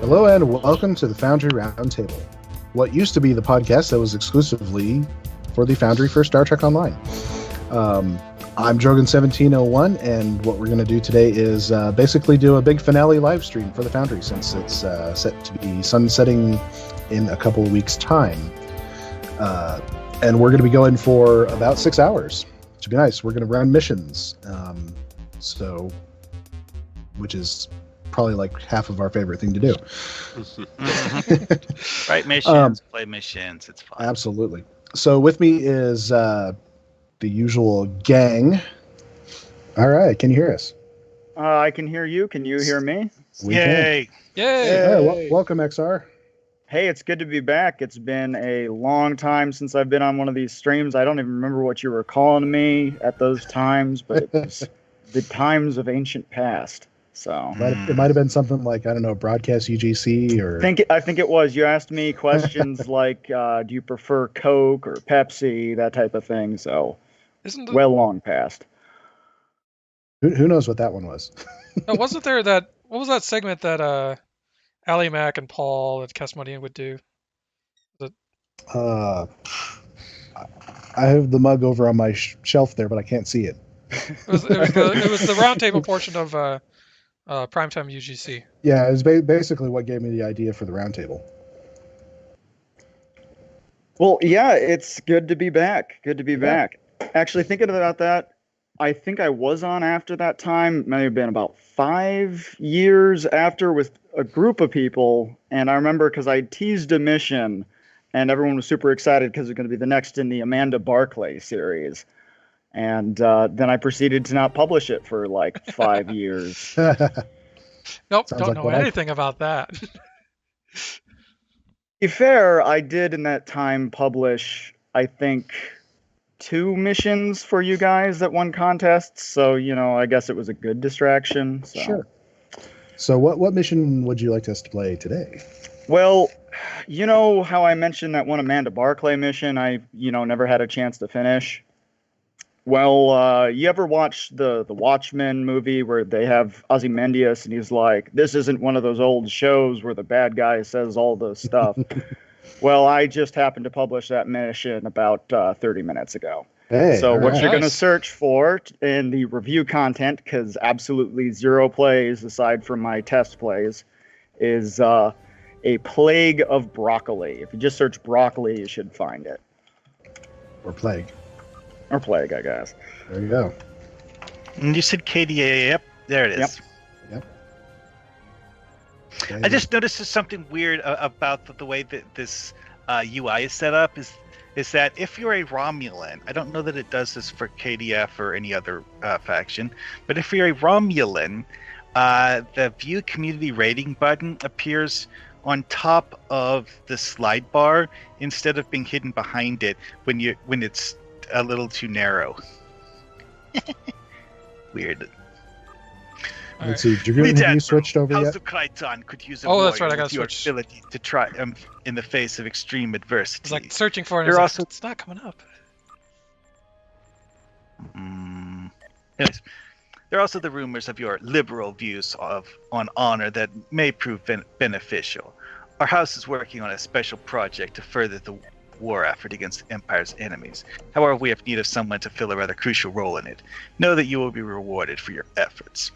Hello and welcome to the Foundry Roundtable, what used to be the podcast that was exclusively for the Foundry for Star Trek Online. I'm Drogan1701, and what we're going to do today is basically do a big finale live stream for the Foundry, since it's set to be sunsetting in a couple of weeks' time. And we're going to be going for about 6 hours. Should be nice. We're going to run missions, which is probably like half of our favorite thing to do. Write missions, play missions, it's fun. Absolutely. So with me is the usual gang. All right, can you hear us? I can hear you. Can you hear me? Yay! Yay! Welcome, XR. Hey, it's good to be back. It's been a long time since I've been on one of these streams. I don't even remember what you were calling me at those times, but it was the times of ancient past. So it might have been something like, I don't know, broadcast UGC or. I think it was. You asked me questions like, do you prefer Coke or Pepsi, that type of thing. So, long past. Who knows what that one was? Wasn't there that? What was that segment that Ali Mack and Paul at Casmodian would do? I have the mug over on my shelf there, but I can't see it. It was the roundtable portion of Primetime UGC. Yeah, it was basically what gave me the idea for the roundtable. Well, yeah, it's good to be back. Good to be back. Actually, thinking about that, I think I was on after that time. It may have been about 5 years after with a group of people. And I remember because I teased a mission and everyone was super excited because it was going to be the next in the Amanda Barclay series. And then I proceeded to not publish it for like 5 years. Nope, don't know anything about that. To be fair, I did in that time publish, I think, 2 missions for you guys that won contests. So, I guess it was a good distraction. So. Sure. So what mission would you like us to play today? Well, you know how I mentioned that one Amanda Barclay mission I, never had a chance to finish? Well, you ever watch the Watchmen movie where they have Ozymandias and he's like, this isn't one of those old shows where the bad guy says all the stuff. Well, I just happened to publish that mission about 30 minutes ago. Hey, so what you're going to Nice. search for in the review content, because absolutely 0 plays aside from my test plays, is a plague of broccoli. If you just search broccoli, you should find it. Or plague. Or plague, I guess. There you go. And you said KDA, yep, there it is. Yep. I just noticed there's something weird about the way that this UI is set up is that if you're a Romulan, I don't know that it does this for KDF or any other faction, but if you're a Romulan, the View Community Rating button appears on top of the slide bar instead of being hidden behind it when it's a little too narrow. Weird. Let's see. Dragoon, have you switched over House yet? of Kryton could use a That's warrior right, I with gotta your switch. ability to triumph in the face of extreme adversity. It's like searching for it. You're It's, also- it's not coming up. Anyways, there are also the rumors of your liberal views on honor that may prove beneficial. Our house is working on a special project to further the war effort against the Empire's enemies. However, we have need of someone to fill a rather crucial role in it. Know that you will be rewarded for your efforts.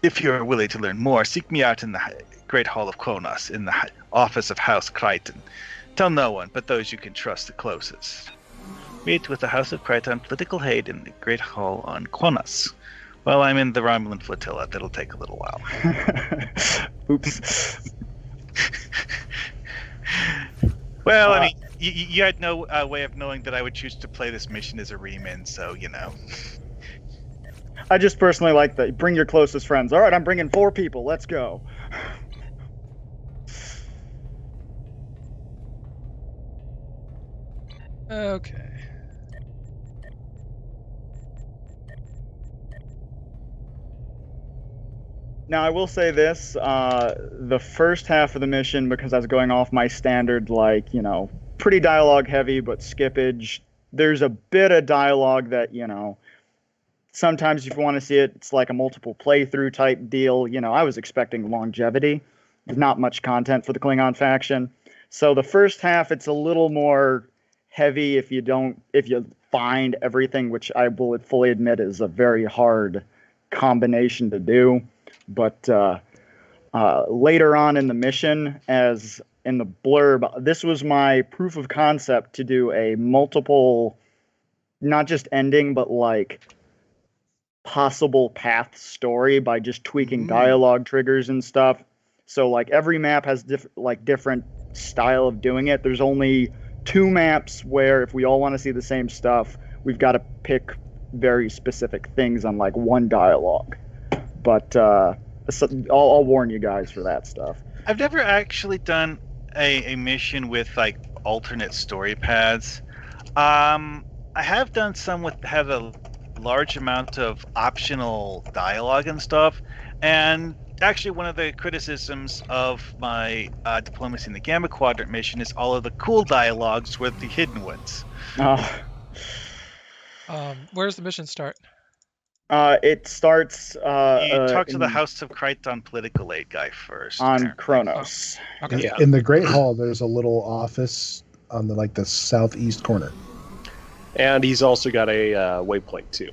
If you are willing to learn more, seek me out in the Great Hall of Kronos, in the office of House Kryton. Tell no one but those you can trust the closest. Meet with the House of Kryton political aid in the Great Hall on Kronos. Well, I'm in the Romulan flotilla. That'll take a little while. Oops. Well, I mean, you had no way of knowing that I would choose to play this mission as a remin, so, I just personally like the bring your closest friends. All right, I'm bringing 4 people. Let's go. Okay. Now, I will say this. The first half of the mission, because I was going off my standard, pretty dialogue heavy, but skippage, there's a bit of dialogue that, sometimes if you want to see it, it's like a multiple playthrough type deal. I was expecting longevity. not much content for the Klingon faction. So the first half, it's a little more heavy if you find everything, which I will fully admit is a very hard combination to do. But later on in the mission, as in the blurb, this was my proof of concept to do a multiple, not just ending, but like possible path story by just tweaking dialogue triggers and stuff. So like every map has different style of doing it. There's only 2 maps where if we all want to see the same stuff, we've got to pick very specific things on like one dialogue. But I'll warn you guys for that stuff. I've never actually done a mission with like alternate story paths. I have done some with have a large amount of optional dialogue and stuff, and actually one of the criticisms of my Diplomacy in the Gamma Quadrant mission is all of the cool dialogues were the hidden ones. Where's the mission start? It starts. You talk to the House of Crichton political aid guy first. On Kronos. Oh, okay. In the Great Hall, there's a little office on the southeast corner. And he's also got a waypoint too.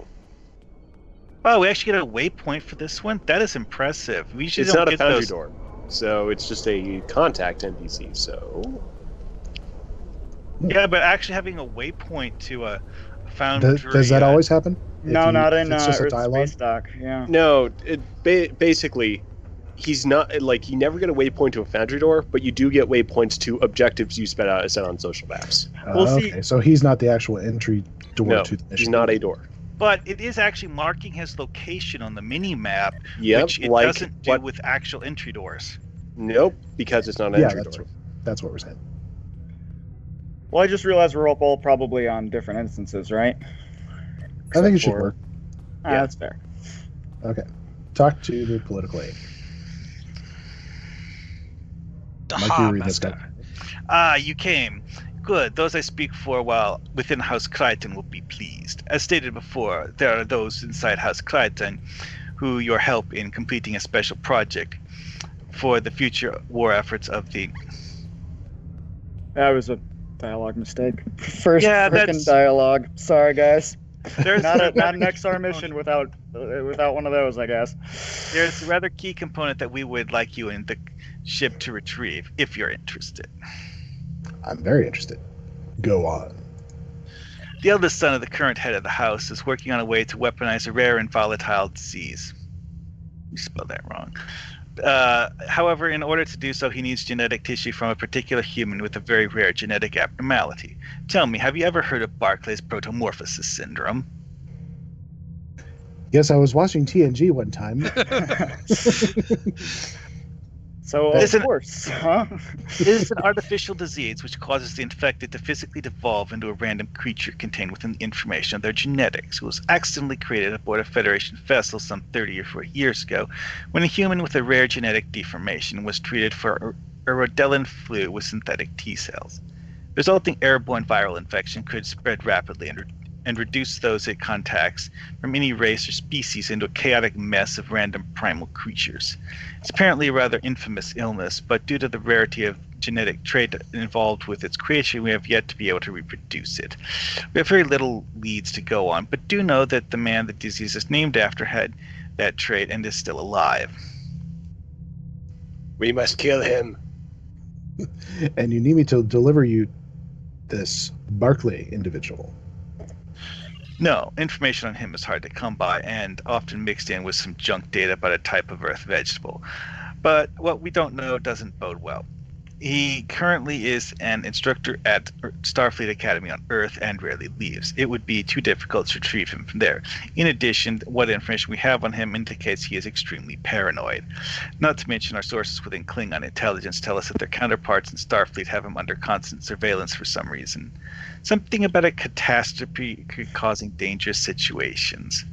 Wow, we actually get a waypoint for this one? That is impressive. We usually It's don't not a get foundry those. door, so it's just a contact NPC. So Yeah, but actually having a waypoint to a foundry. Does that always happen? No, not in it's just a Earth dialogue? Space Dock. Yeah. no, basically, he's not like you never get a waypoint to a foundry door, but you do get waypoints to objectives you set on social maps. Well, see- Okay, so he's not the actual entry door No, to the mission. he's not a door. But it is actually marking his location on the mini map, Yep, which it like doesn't do what? with actual entry doors. Nope, because it's not an Yeah, entry that's door. that's what we're saying. Well, I just realized we're all probably on different instances, right? I think it Except should for- work. Yeah. That's fair. Okay. Talk to the political aid. Mike, you Aha, read this mascot. down. Ah, you came. Good. Those I speak for while within House Crichton will be pleased. As stated before, there are those inside House Crichton who your help in completing a special project for the future war efforts of the... That was a dialogue mistake. First Yeah, frickin' that's- dialogue. Sorry, guys. There's Not a an XR mission without one of those, I guess. There's a rather key component that we would like you in the ship to retrieve, if you're interested. I'm very interested. Go on. The eldest son of the current head of the house is working on a way to weaponize a rare and volatile disease. You spelled that wrong. However, in order to do so, he needs genetic tissue from a particular human with a very rare genetic abnormality. Tell me, have you ever heard of Barclay's protomorphosis syndrome? Yes, I was watching TNG one time. So, Listen- of course, huh? It is an artificial disease which causes the infected to physically devolve into a random creature contained within the information of their genetics. It was accidentally created aboard a Federation vessel some 30 or 40 years ago when a human with a rare genetic deformation was treated for a Rhodellin flu with synthetic T cells. Resulting airborne viral infection could spread rapidly and reduce those it contacts from any race or species into a chaotic mess of random primal creatures. It's apparently a rather infamous illness, but due to the rarity of genetic trait involved with its creation, we have yet to be able to reproduce it. We have very little leads to go on, but do know that the man the disease is named after had that trait and is still alive. We must kill him. And you need me to deliver you this Barclay individual. No, information on him is hard to come by and often mixed in with some junk data about a type of earth vegetable. But what we don't know doesn't bode well. He currently is an instructor at Starfleet Academy on Earth and rarely leaves. It would be too difficult to retrieve him from there. In addition, what information we have on him indicates he is extremely paranoid. Not to mention our sources within Klingon intelligence tell us that their counterparts in Starfleet have him under constant surveillance for some reason. Something about a catastrophe causing dangerous situations.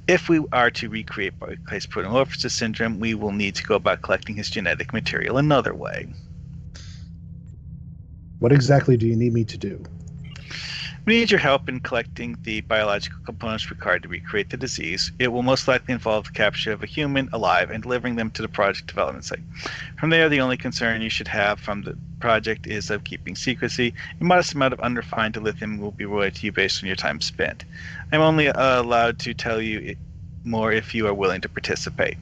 If we are to recreate Barclay's protomorphosis syndrome, we will need to go about collecting his genetic material another way. What exactly do you need me to do? We need your help in collecting the biological components required to recreate the disease. It will most likely involve the capture of a human alive and delivering them to the project development site. From there, the only concern you should have from the project is of keeping secrecy. A modest amount of unrefined dilithium will be royalty to you based on your time spent. I'm only allowed to tell you more if you are willing to participate.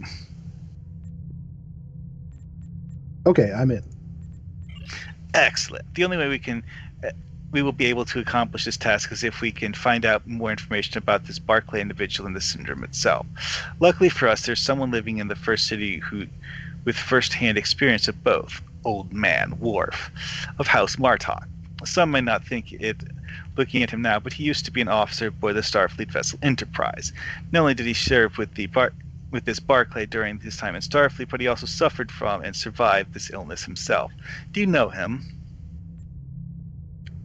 Okay, I'm in. Excellent. The only way we will be able to accomplish this task is if we can find out more information about this Barclay individual and the syndrome itself. Luckily for us, there's someone living in the first city with first-hand experience of both. Old Man Worf of House Martok. Some may not think it looking at him now, but he used to be an officer aboard the Starfleet vessel Enterprise. Not only did he serve with this Barclay during his time in Starfleet, but he also suffered from and survived this illness himself. Do you know him?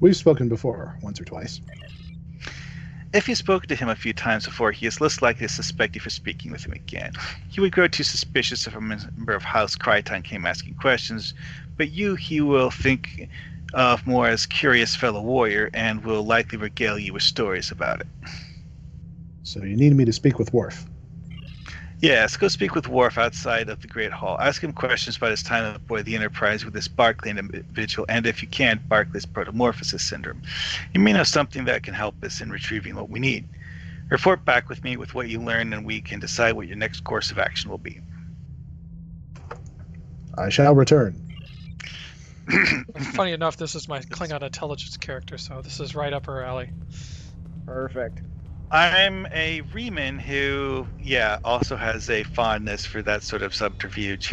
We've spoken before, once or twice. If you've spoken to him a few times before, he is less likely to suspect you for speaking with him again. He would grow too suspicious if a member of House Kryton came asking questions, but he will think of more as curious fellow warrior and will likely regale you with stories about it. So you need me to speak with Worf. Yes, go speak with Worf outside of the Great Hall. Ask him questions about his time aboard the Enterprise with this Barclay individual, and if you can, Barclay's protomorphosis syndrome. You may know something that can help us in retrieving what we need. Report back with me with what you learn, and we can decide what your next course of action will be. I shall return. Funny enough, this is my Klingon intelligence character, so this is right up her alley. Perfect. I'm a Reman who, also has a fondness for that sort of subterfuge.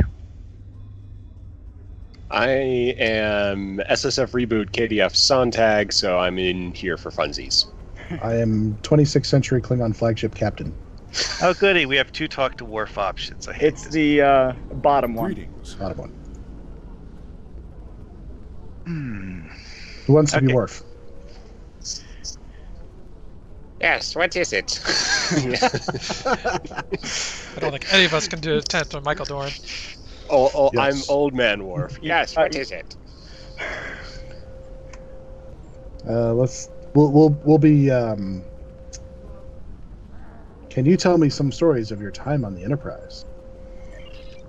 I am SSF Reboot KDF Sontag, so I'm in here for funsies. I am 26th century Klingon flagship captain. Oh, goody. We have 2 talk to Worf options. It's the bottom one. Greetings. Bottom one. Who wants to be Worf? Yes, what is it? I don't think any of us can do a tent on Michael Dorn. Yes. I'm Old Man Worf. Yes, what is it? We'll be. Can you tell me some stories of your time on the Enterprise?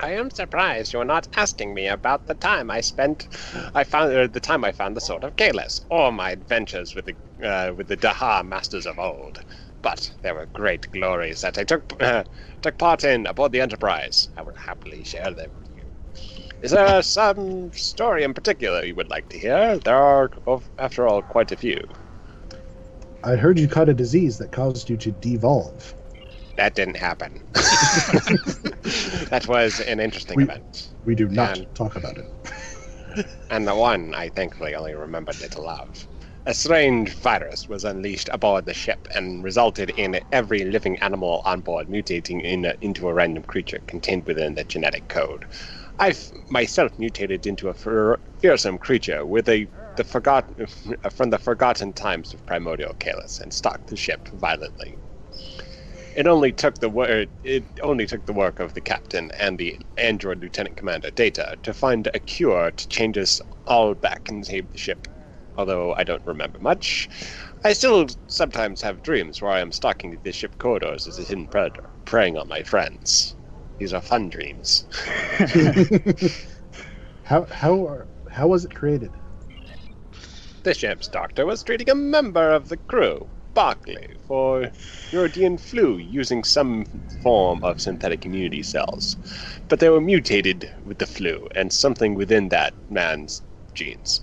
I am surprised you're not asking me about the time I found the Sword of Kaelis, or my adventures with the Daha Masters of old. But there were great glories that I took part in aboard the Enterprise. I will happily share them with you. Is there some story in particular you would like to hear? There are, after all, quite a few. I heard you caught a disease that caused you to devolve. That didn't happen. That was an interesting event. We do not talk about it. And the one I thankfully only remembered little of. A strange virus was unleashed aboard the ship and resulted in every living animal on board mutating into a random creature contained within the genetic code. I've myself mutated into a fearsome creature with from the forgotten times of primordial Kaelis and stalked the ship violently. It only took the work of the captain and the android lieutenant commander Data to find a cure to change us all back and save the ship. Although I don't remember much, I still sometimes have dreams where I am stalking the ship corridors as a hidden predator, preying on my friends. These are fun dreams. How was it created? The ship's doctor was treating a member of the crew, Barclay, for European flu using some form of synthetic immunity cells. But they were mutated with the flu and something within that man's genes.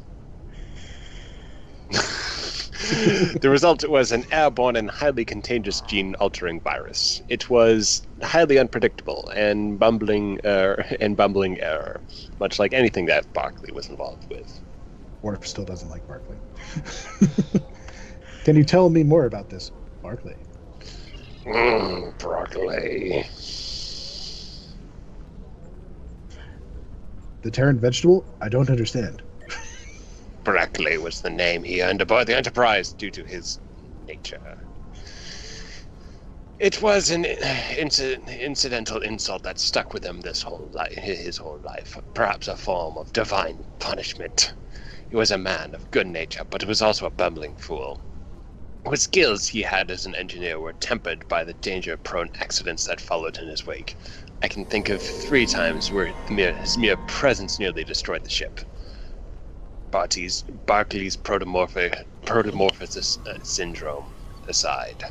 The result was an airborne and highly contagious gene-altering virus. It was highly unpredictable and bumbling error, much like anything that Barclay was involved with. Worf still doesn't like Barclay. Can you tell me more about this, Barclay? Barclay. The Terran vegetable? I don't understand. Barclay was the name he earned aboard the Enterprise due to his nature. It was an incidental insult that stuck with him his whole life, perhaps a form of divine punishment. He was a man of good nature, but he was also a bumbling fool. What skills he had as an engineer were tempered by the danger-prone accidents that followed in his wake. I can think of 3 times where his mere presence nearly destroyed the ship. Barclay's protomorphosis syndrome aside.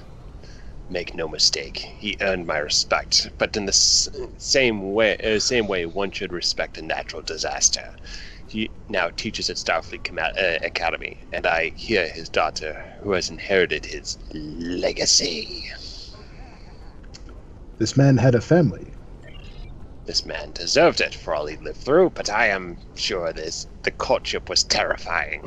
Make no mistake, he earned my respect, but in the same way one should respect a natural disaster. He now teaches at Starfleet Academy, and I hear his daughter, who has inherited his legacy. This man had a family. This man deserved it for all he lived through, but I am sure the courtship was terrifying.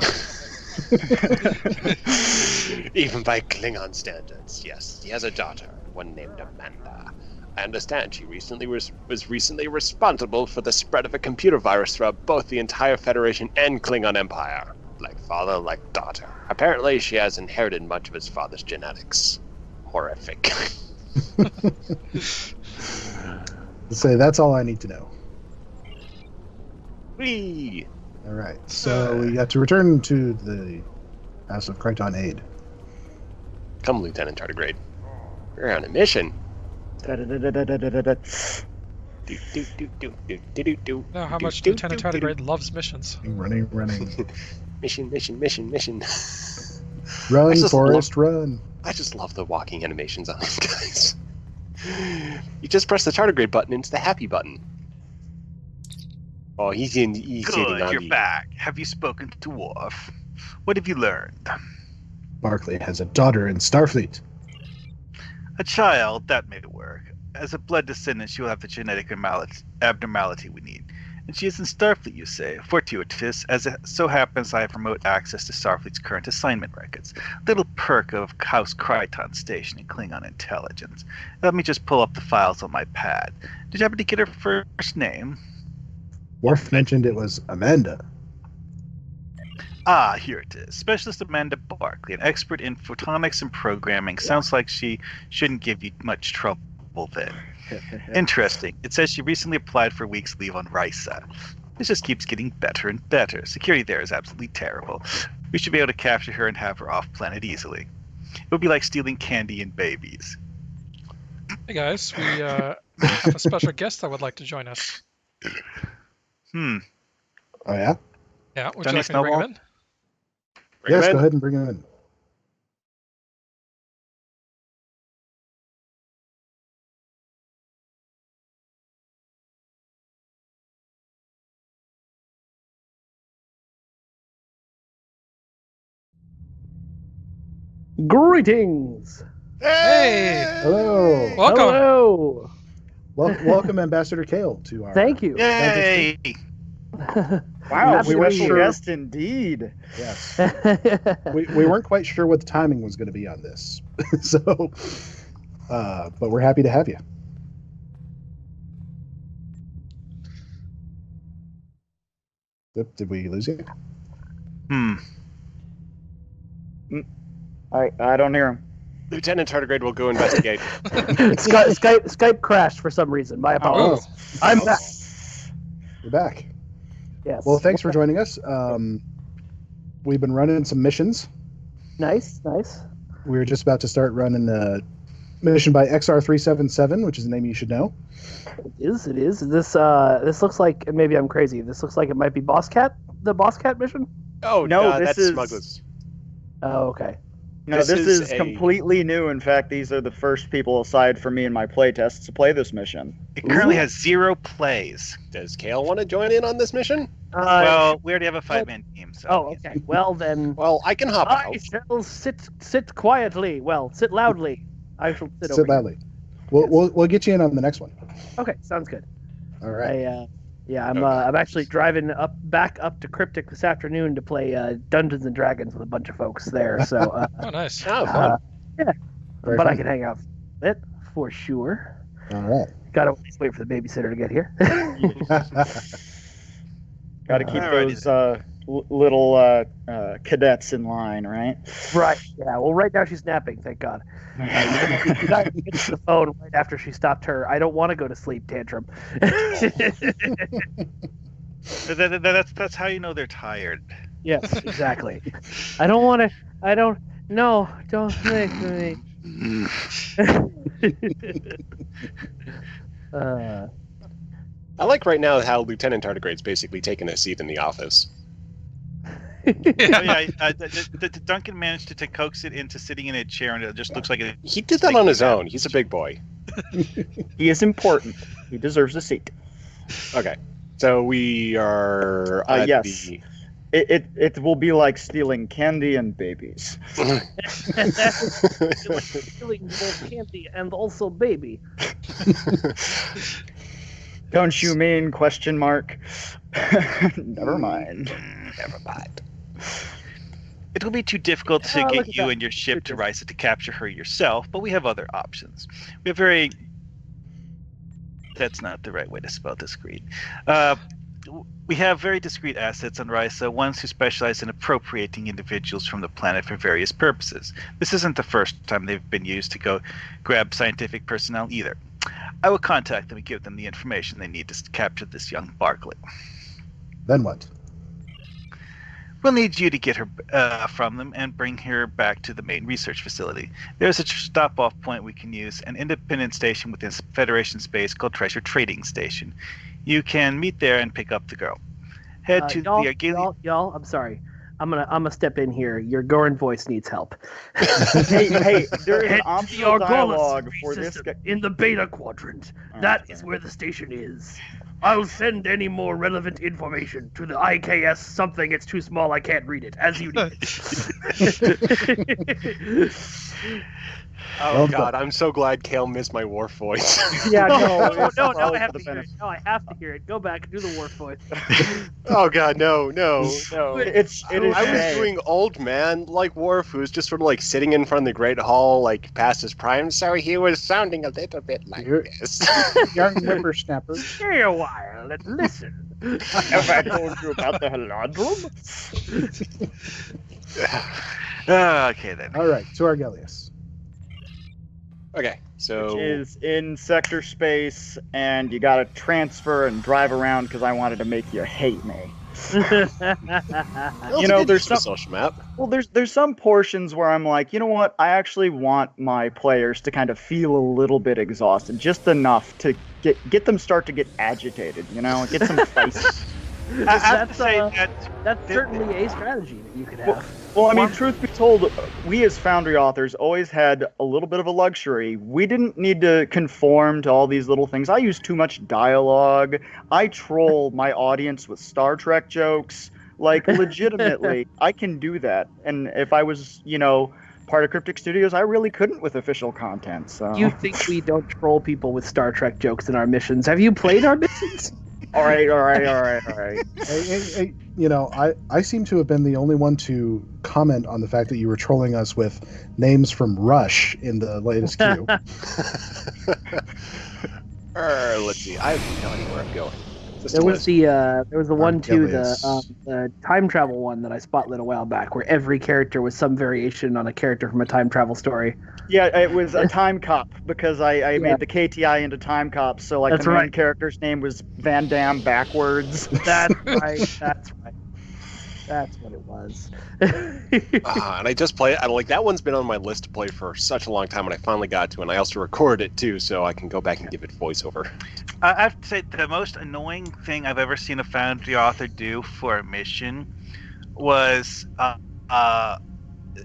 Even by Klingon standards, yes. He has a daughter, one named Amanda. I understand she was recently responsible for the spread of a computer virus throughout both the entire Federation and Klingon Empire. Like father, like daughter. Apparently she has inherited much of his father's genetics. Horrific. Say that's all I need to know. Whee! All right, so we have to return to the House of Crichton Aid. Come, Lieutenant Tardigrade. We're on a mission. Now, how much Lieutenant Tardigrade loves missions. Running. Mission. Run, Forrest, run. I just love the walking animations on these guys. You just press the tardigrade button into the happy button. Oh, he's sitting on You're back. Have you spoken to Worf? What have you learned? Barclay has a daughter in Starfleet. A child, that may work. As a blood descendant, she will have the genetic abnormality we need. And she is in Starfleet, you say. Fortuitous, as it so happens I have remote access to Starfleet's current assignment records. Little perk of House Crichton Station in Klingon intelligence. Let me just pull up the files on my pad. Did you happen to get her first name? Worf mentioned it was Amanda. Ah, here it is. Specialist Amanda Barclay, an expert in photonics and programming. Sounds like she shouldn't give you much trouble then. Interesting. It says she recently applied for a week's leave on Risa. This just keeps getting better and better. Security there is absolutely terrible. We should be able to capture her and have her off planet easily. It would be like stealing candy and babies. Hey guys, we have a special guest that would like to join us. Oh yeah? Yeah, would Johnny you like me to bring him in? Yes, go ahead and bring him in. Greetings. Hey! Hello. Welcome. Hello. Welcome, Ambassador Kael, to our. Thank you. Yay! Wow, We weren't special sure. guest indeed. Yes. We weren't quite sure what the timing was going to be on this, so, but we're happy to have you. Did we lose you? I don't hear him. Lieutenant Tardigrade will go investigate. Skype crashed for some reason. My apologies. I'm back. You're back. Yes. Well, thanks for joining us. We've been running some missions. Nice. We were just about to start running a mission by XR377, which is a name you should know. It is. This looks like, and maybe I'm crazy. This looks like it might be the Boss Cat mission. Oh No, no, this that's is- Smugglers. Oh, okay. No, This this is is a- completely new. In fact, these are the first people aside from me and my playtests to play this mission. It currently has 0 plays. Does Kael want to join in on this mission? Well, we already have a 5-man team, so. Oh, okay. Well then, Well, I can hop I out. shall sit quietly. Well, sit loudly. I shall sit over Sit loudly. We'll get you in on the next one. here. Okay, sounds good. All right. I'm actually driving back up to Cryptic this afternoon to play Dungeons and Dragons with a bunch of folks there. So, Oh, nice. Oh, fun. Very but I fun. can hang out a bit for sure. All right. Gotta wait for the babysitter to get here. Got to keep Alrighty those little cadets in line, right? Right. Yeah. Well, right now she's napping. Thank God. You gotta get to the phone right after she stopped her "I don't want to go to sleep" tantrum. That's how you know they're tired. Yes, exactly. I don't want to. I don't. No, don't make me. I like right now how Lieutenant Tardigrade's basically taken a seat in the office. Oh, yeah, Duncan managed to coax it into sitting in a chair, and it just looks like it. He did that on his own. He's a big boy. He is important. He deserves a seat. Okay, so we are at yes. the... It will be like stealing candy and babies. Stealing both candy and also baby. Don't you mean ? Never mind. Never mind. It will be too difficult to look get at you that. and your ship to Risa to capture her yourself, but we have other options. We have very... That's not the right way to spell discreet. We have very discreet assets on Risa, ones who specialize in appropriating individuals from the planet for various purposes. This isn't the first time they've been used to go grab scientific personnel either. I will contact them and give them the information they need to capture this young Barclay. Then what? We'll need you to get her from them and bring her back to the main research facility. There's a stop-off point we can use, an independent station within Federation space called Treasure Trading Station. You can meet there and pick up the girl. Head to the Argalian... Y'all, I'm sorry. I'm gonna step in here. Your Goran voice needs help. hey, there is Head an to optional the Argolis dialogue for this system guy. in the beta quadrant. Oh, That okay. is where the station is. I'll send any more relevant information to the IKS something. It's too small, I can't read it, as you need it. Oh god, I'm so glad Kael missed my Wharf voice. Yeah, no, no, it's now I probably have for to the hear it. Now I have to hear it. Go back and do the Wharf voice. Oh god, no. It is I was Shay. doing old man like Worf, who was just sort of like sitting in front of the Great Hall, like past his prime, so he was sounding a little bit like this. Young whippersnapper. Stay a while and listen. Have I told you about the halondrum? Okay, then. All right, to Argelius. Okay, so Which is in sector space, and you gotta transfer and drive around because I wanted to make you hate me. you know, there's a some- social map. Well, there's some portions where I'm like, you know what? I actually want my players to kind of feel a little bit exhausted, just enough to get them start to get agitated. You know, get some feisty. I have to say that That's certainly a strategy that you could have. Well, I mean, truth be told, we as Foundry authors always had a little bit of a luxury. We didn't need to conform to all these little things. I use too much dialogue. I troll my audience with Star Trek jokes. Like, legitimately, I can do that. And if I was, part of Cryptic Studios, I really couldn't with official content. So. You think we don't troll people with Star Trek jokes in our missions? Have you played our missions? All right. Hey, I seem to have been the only one to comment on the fact that you were trolling us with names from Rush in the latest queue. Let's see. I have no idea where I'm going. There was the one too, Argelius. the time travel one that I spotlit a while back, where every character was some variation on a character from a time travel story. Yeah, it was a time cop because I made the KTI into time cops. So like That's the main right. character's name was Van Damme backwards. That's right. That's right. That's what it was. And I just play it. Like that one's been on my list to play for such a long time, and I finally got to, and I also recorded it too, so I can go back and give it voiceover. I have to say the most annoying thing I've ever seen a Foundry author do for a mission was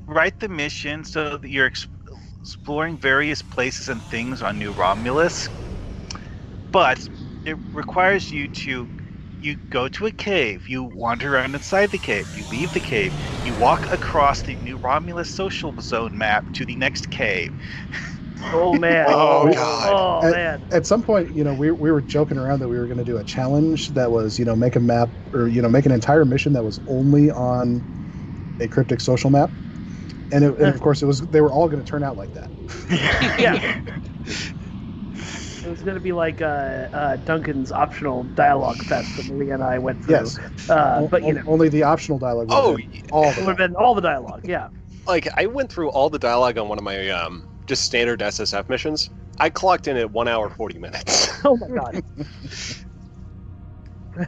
write the mission so that you're exploring various places and things on New Romulus, but it requires you go to a cave, you wander around inside the cave, you leave the cave, you walk across the New Romulus social zone map to the next cave. Oh man. Oh, God. Oh man. At some point, we were joking around that we were going to do a challenge that was, make a map or, make an entire mission that was only on a cryptic social map. And of course, they were all going to turn out like that. Yeah. It was going to be like Duncan's optional dialogue fest that Maria and I went through. Yes. But only the optional dialogue. All it would have been all the dialogue. Yeah. Like I went through all the dialogue on one of my just standard SSF missions. I clocked in at 1 hour 40 minutes. Oh my god.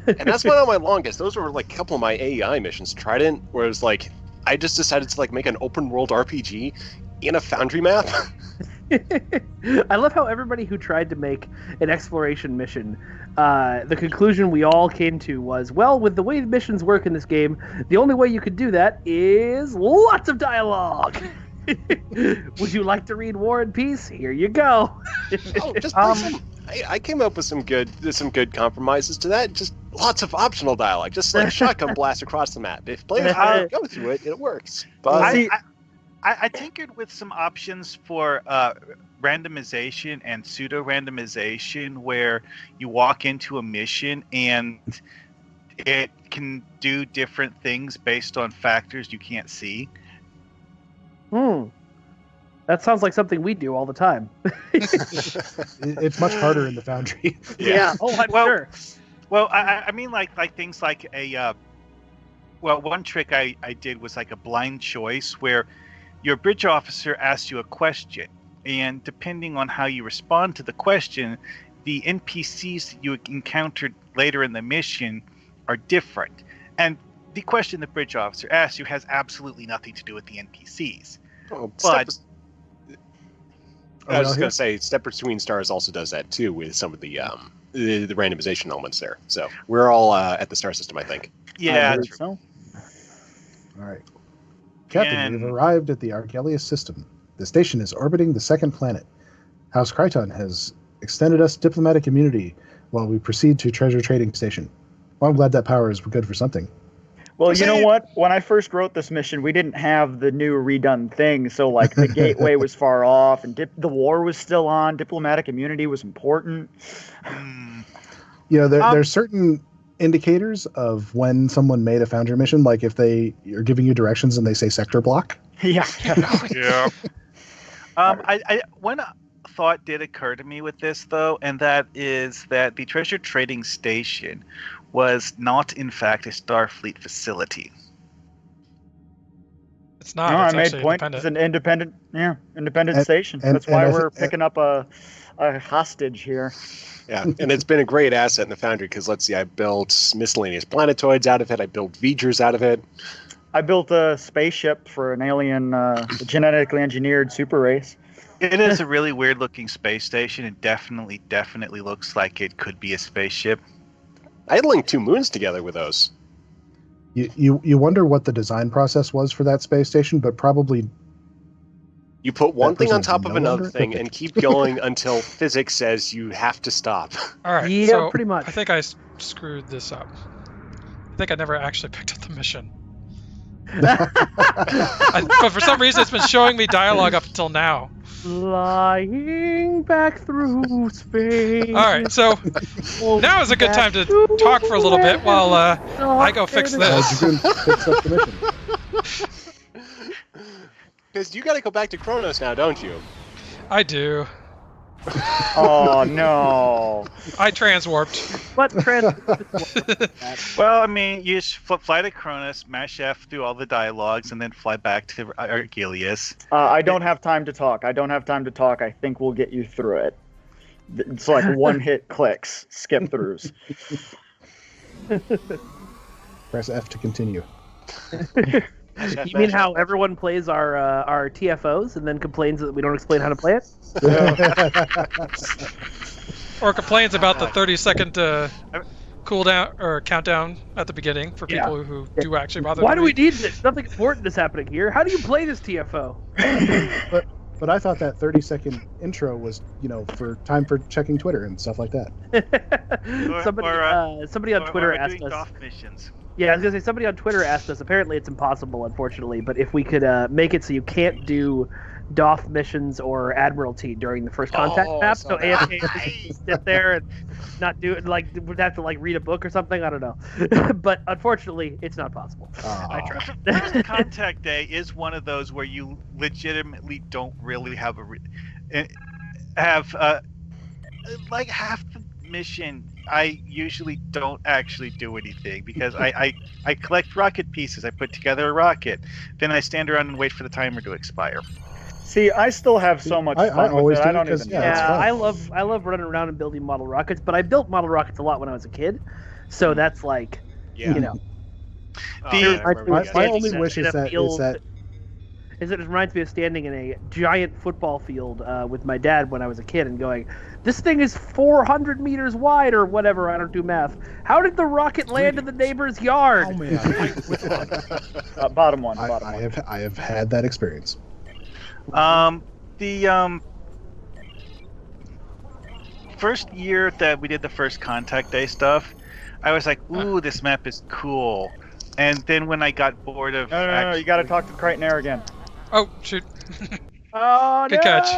And that's one of my longest. Those were like a couple of my AEI missions. Trident, where it was like I just decided to make an open world RPG in a Foundry map. I love how everybody who tried to make an exploration mission, the conclusion we all came to was, well, with the way the missions work in this game, the only way you could do that is lots of dialogue. Would you like to read War and Peace? Here you go. I came up with some good compromises to that. Just lots of optional dialogue, just like shotgun blast across the map. If players go through it, it works. But I tinkered with some options for randomization and pseudo-randomization, where you walk into a mission and it can do different things based on factors you can't see. That sounds like something we do all the time. It's much harder in the Foundry. Yeah. Oh, I'm sure. Well, I mean, like things like one trick I did was like a blind choice, where your bridge officer asks you a question, and depending on how you respond to the question, the NPCs that you encountered later in the mission are different. And the question the bridge officer asks you has absolutely nothing to do with the NPCs. I was just going to say, Step Between Stars also does that too, with some of the randomization elements there. So we're all at the star system, I think. Yeah, I believe so. All right. Captain, we've arrived at the Argelius system. The station is orbiting the second planet. House Kryton has extended us diplomatic immunity while we proceed to treasure trading station. Well, I'm glad that power is good for something. Well, you know what? When I first wrote this mission, we didn't have the new redone thing, so the gateway was far off, and the war was still on. Diplomatic immunity was important. There's certain indicators of when someone made a Foundry mission, like if they are giving you directions and they say sector block. Yeah. Yeah. One thought did occur to me with this, though, and that is that the treasure trading station was not, in fact, a Starfleet facility. It's not. No, It's I made actually point. independent. It's an independent station. That's why we're picking up a hostage here. Yeah, and it's been a great asset in the Foundry because, let's see, I built miscellaneous planetoids out of it. I built V'gers out of it. I built a spaceship for an alien genetically engineered super race. It is a really weird-looking space station. It definitely looks like it could be a spaceship. I had linked 2 moons together with those. You wonder what the design process was for that space station, but probably you put one thing on top of another thing and keep going until physics says you have to stop. All right. Yeah, so pretty much. I think I screwed this up. I think I never actually picked up the mission. But for some reason, it's been showing me dialogue up until now. Flying back through space. All right, so now is a good time to talk for a little bit while I go fix this. Picks up the mission. Because you got to go back to Kronos now, don't you? I do. Oh no! I transwarped. What Well, I mean, you just fly to Cronus, mash F through all the dialogues, and then fly back to Argelius. I don't have time to talk. I think we'll get you through it. It's like one-hit clicks, skip throughs. Press F to continue. You mean how everyone plays our TFOs and then complains that we don't explain how to play it? Or complains about the 30-second cooldown or countdown at the beginning for people who do actually bother. Why do we need this? Nothing important is happening here. How do you play this TFO? But I thought that 30-second intro was, for time for checking Twitter and stuff like that. Somebody on Twitter asked us. DOF missions. Yeah, I was gonna say somebody on Twitter asked us. Apparently, it's impossible, unfortunately. But if we could make it so you can't do DOF missions or Admiralty during the first contact map, so AFK just sit there and not do it, would have to read a book or something. I don't know, but unfortunately, it's not possible. I tried. First contact day is one of those where you legitimately don't really have half the mission. I usually don't actually do anything because I collect rocket pieces. I put together a rocket, then I stand around and wait for the timer to expire. See, I still have so much fun I always with it. do I don't because, even. I love running around and building model rockets, but I built model rockets a lot when I was a kid, so that's My only wish is that it reminds me of standing in a giant football field with my dad when I was a kid and going, this thing is 400 meters wide or whatever. I don't do math. How did the rocket land in the neighbor's yard? Oh man! Bottom one. I have had that experience. The first year that we did the first Contact Day stuff, I was like, ooh, this map is cool. And then when I got bored of... No, you got to talk to Crichton Air again. Oh, shoot. Oh, Good catch.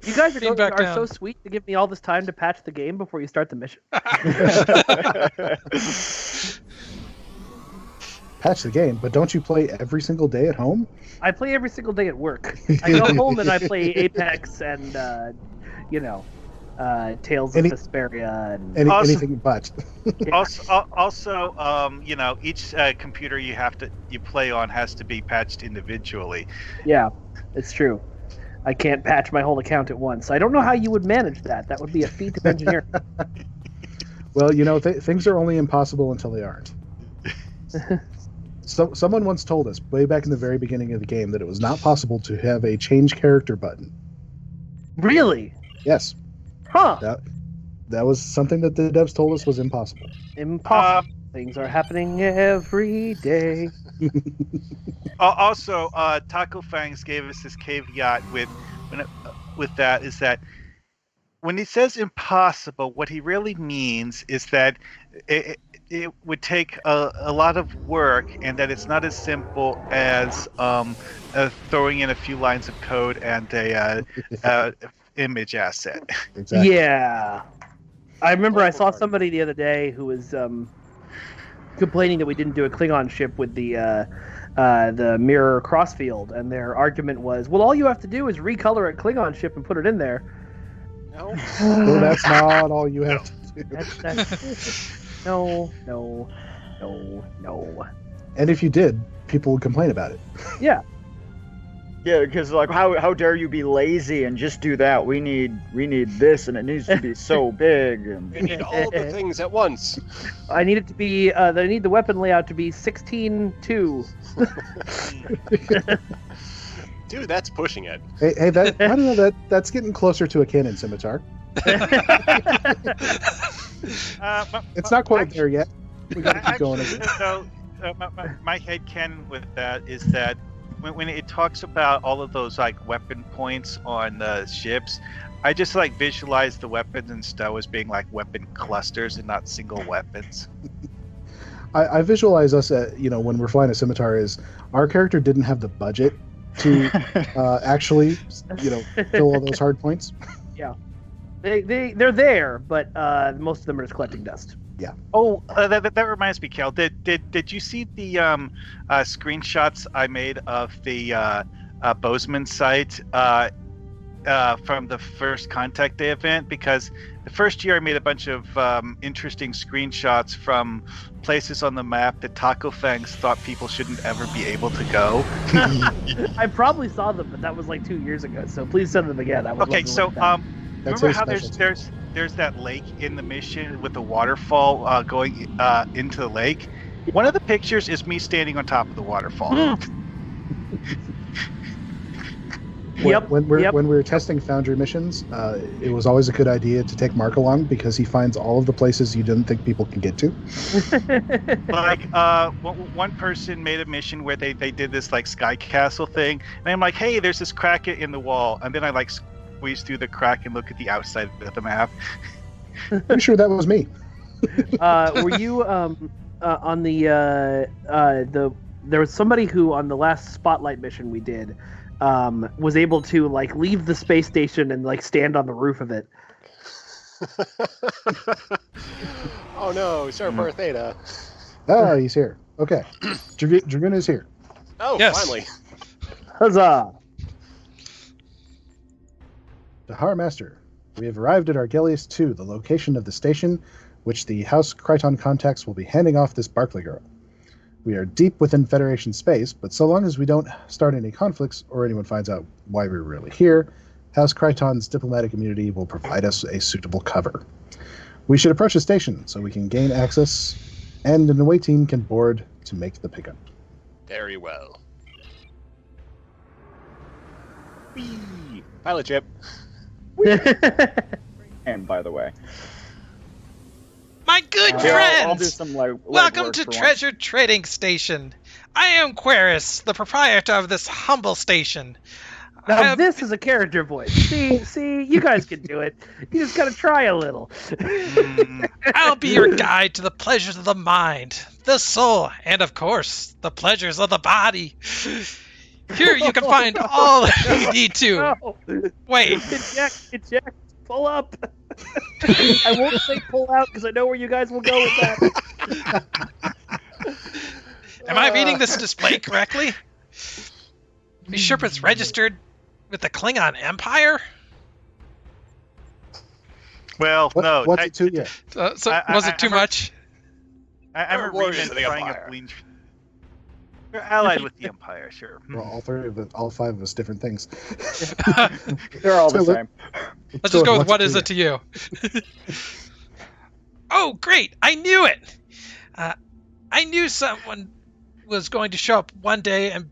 You guys are down. so sweet to give me all this time to patch the game before you start the mission. Patch the game, but don't you play every single day at home? I play every single day at work. I go home and I play Apex and, Tales of Vesperia and anything but. Also, each computer you play on has to be patched individually. Yeah, it's true. I can't patch my whole account at once. I don't know how you would manage that. That would be a feat of engineering. Well, things are only impossible until they aren't. So, someone once told us, way back in the very beginning of the game, that it was not possible to have a change character button. Really? Yes. Huh. That was something that the devs told us was impossible. Impossible. Things are happening every day. Also, Taco Fangs gave us this caveat with that is that when he says impossible, what he really means is that it would take a lot of work, and that it's not as simple as throwing in a few lines of code and a image asset. Exactly. Yeah. I remember I saw somebody the other day who was complaining that we didn't do a Klingon ship with the mirror crossfield, and their argument was, well, all you have to do is recolor a Klingon ship and put it in there. No. Well, that's not all you have to do. No. And if you did, people would complain about it. Yeah. Yeah, because how dare you be lazy and just do that? We need this, and it needs to be so big. And... We need all the things at once. I need it to be. I need the weapon layout to be 16:2. Dude, that's pushing it. Hey, I don't know, that's getting closer to a cannon scimitar. It's not quite there yet. We gotta keep going. So, my headcanon with that is that when it talks about all of those weapon points on the ships, I just visualize the weapons and stow as being weapon clusters and not single weapons. I visualize us when we're flying a scimitar is our character didn't have the budget to actually fill all those hard points. Yeah. They're there, but most of them are just collecting dust. Yeah. Oh, that reminds me, Kael. Did you see the screenshots I made of the Bozeman site from the first Contact Day event? Because the first year I made a bunch of interesting screenshots from places on the map that Taco Fangs thought people shouldn't ever be able to go. I probably saw them, but that was 2 years ago. So please send them again. Okay, so remember how there's that lake in the mission with the waterfall going into the lake? One of the pictures is me standing on top of the waterfall. When we're testing Foundry missions, it was always a good idea to take Mark along because he finds all of the places you didn't think people can get to. One person made a mission where they did this sky castle thing, and I'm like, hey, there's this crack in the wall, and then I squeeze through the crack and look at the outside of the map. I'm sure that was me. Were you on the there was somebody who on the last Spotlight mission we did was able to leave the space station and stand on the roof of it. Oh no, Surfer Theta. Oh, he's here. Okay. Dragoon is here. Oh, yes. Finally. Huzzah! Dahar Master, we have arrived at Argelius 2, the location of the station which the House Crichton contacts will be handing off this Barclay girl. We are deep within Federation space, but so long as we don't start any conflicts or anyone finds out why we're really here, House Crichton's diplomatic immunity will provide us a suitable cover. We should approach the station so we can gain access and an away team can board to make the pickup. Very well. Whee! Pilot ship. And by the way, My good I'll friends! do some Welcome legwork to for once. Treasure Trading Station. I am Queris, the proprietor of this humble station. Now this is a character voice. See, you guys can do it. You just gotta try a little. I'll be your guide to the pleasures of the mind, the soul, and of course, the pleasures of the body. Here you can find all you need to. No. Wait, Eject, pull up. I won't say pull out because I know where you guys will go with that. am I reading this display correctly? Be sure it's registered with the Klingon Empire? Well, no. What's it to? Yeah. Was it too much? I'm a Warriors Reman of the trying Empire. a bleach. You're allied with the Empire, sure. Well, all five of us, different things. They're all the So same. Let's just go with what what's is it to you? Oh, great! I knew it! I knew someone was going to show up one day and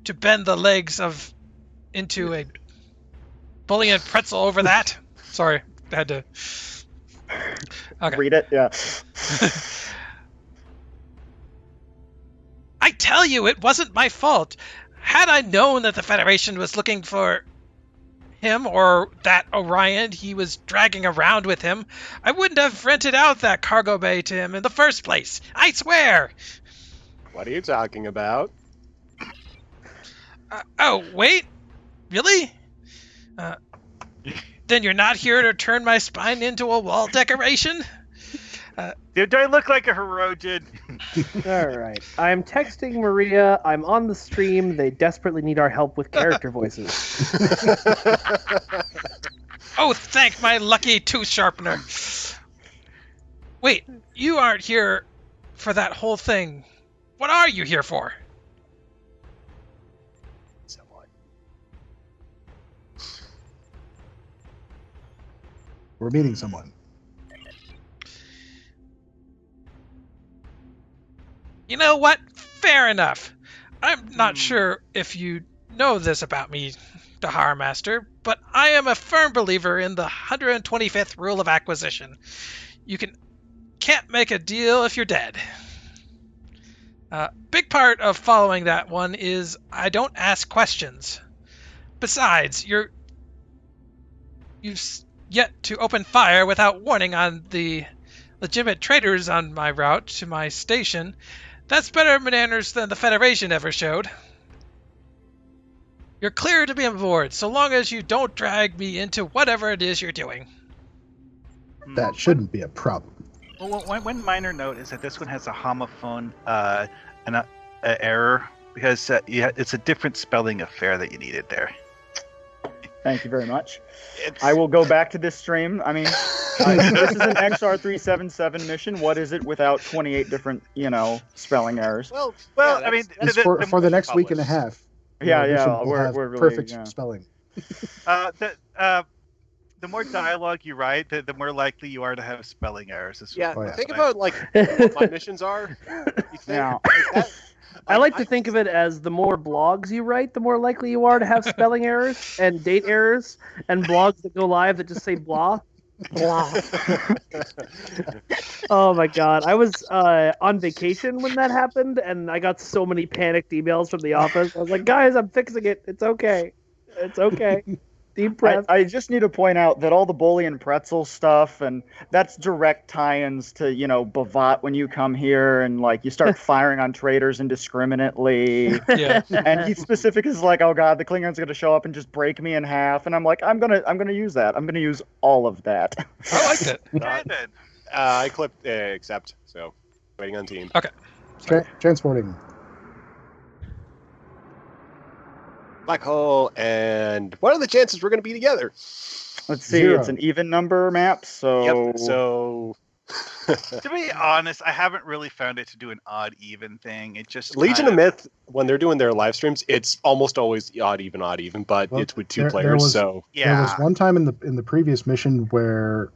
to bend the legs into a bully and pretzel over that. Sorry, I had to. Okay. Read it, yeah. I tell you, it wasn't my fault. Had I known that the Federation was looking for him or that Orion he was dragging around with him, I wouldn't have rented out that cargo bay to him in the first place. I swear. What are you talking about? Oh, wait? Really? Then you're not here to turn my spine into a wall decoration? Do I look like a Herodian? All right. I'm texting Maria. I'm on the stream. They desperately need our help with character voices. Oh, thank my lucky tooth sharpener. Wait, you aren't here for that whole thing. What are you here for? Someone. We're meeting someone. You know what? Fair enough. I'm not sure if you know this about me, Dahar Master, but I am a firm believer in the 125th rule of acquisition. You can't make a deal if you're dead. Big part of following that one is I don't ask questions. Besides, you've yet to open fire without warning on the legitimate traders on my route to my station. That's better manners than the Federation ever showed. You're clear to be on board, so long as you don't drag me into whatever it is you're doing. That shouldn't be a problem. Well, one minor note is that this one has a homophone an error because it's a different spelling affair that you needed there. Thank you very much. I will go back to this stream. I mean, this is an XR377 mission. What is it without 28 different, spelling errors? Well, I mean, For the next week and a half. We're really perfect spelling. The more dialogue you write, the more likely you are to have spelling errors. Think about what my missions are. You think, Yeah. I like to think of it as the more blogs you write, the more likely you are to have spelling errors and date errors and blogs that go live that just say blah. Blah. Oh my god. I was on vacation when that happened and I got so many panicked emails from the office. I was like, guys, I'm fixing it. It's okay. It's okay. Deep breath. I just need to point out that all the bully and pretzel stuff, and that's direct tie-ins to, Bavat when you come here and you start firing on traitors indiscriminately. Yeah. And he specific is like, oh god, the Klingon's gonna show up and just break me in half, and I'm like, I'm gonna use that. I'm gonna use all of that. I liked it. I clipped accept, so waiting on team. Okay. Transporting. Black hole, and what are the chances we're going to be together? Let's see, 0. It's an even number map, so Yep. So To be honest, I haven't really found it to do an odd-even thing. It just Legion of Myth, when they're doing their live streams, it's almost always odd even, but Well, it's with two there players. was- So Yeah. There was one time in the previous mission where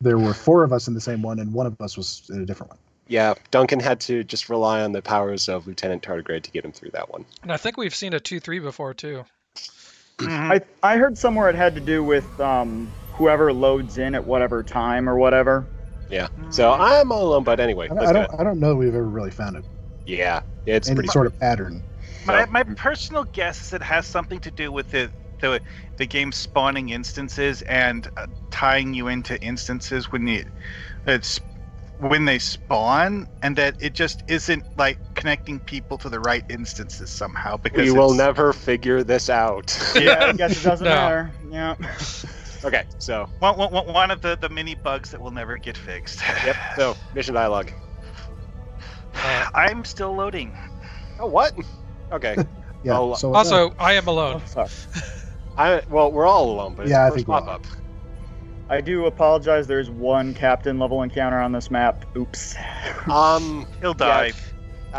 there were 4 of us in the same one, and one of us was in a different one. Yeah, Duncan had to just rely on the powers of Lieutenant Tardigrade to get him through that one. And I think we've seen a 2-3 before too. Mhm. I heard somewhere it had to do with whoever loads in at whatever time or whatever. Yeah. So I'm all alone, but anyway. I don't know that we've ever really found it. Yeah, it's Any pretty. sort of pattern. My personal guess is it has something to do with the game spawning instances and tying you into instances when they spawn, and that it just isn't like connecting people to the right instances somehow. Because We will never figure this out. Yeah, I guess it doesn't No. matter. Yeah. Okay, so one of the mini bugs that will never get fixed. yep. So mission dialogue. I'm still loading. Oh, what? Okay. Yeah. Oh, so Also, I am alone. Sorry. Well, we're all alone, but Yeah, I it's the think first we're all. pop-up. I do apologize. There's one captain level encounter on this map. Oops. He'll die.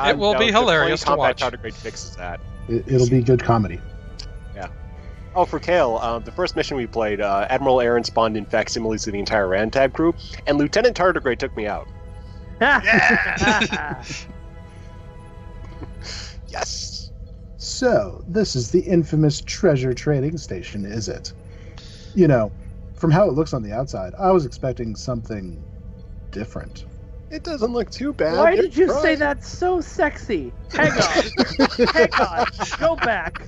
It will be hilarious to watch. Tardigrade fixes that. it'll be good comedy. Oh, for Kael, the first mission we played, Admiral Aaron spawned in facsimiles of the entire Randtab crew, and Lieutenant Tardigrade took me out. Yes! So, this is the infamous treasure trading station, is it? You know, from how it looks on the outside, I was expecting something different. It doesn't look too bad. Why They're did you trying. say that so sexy? Hang on. Hang on. Go back.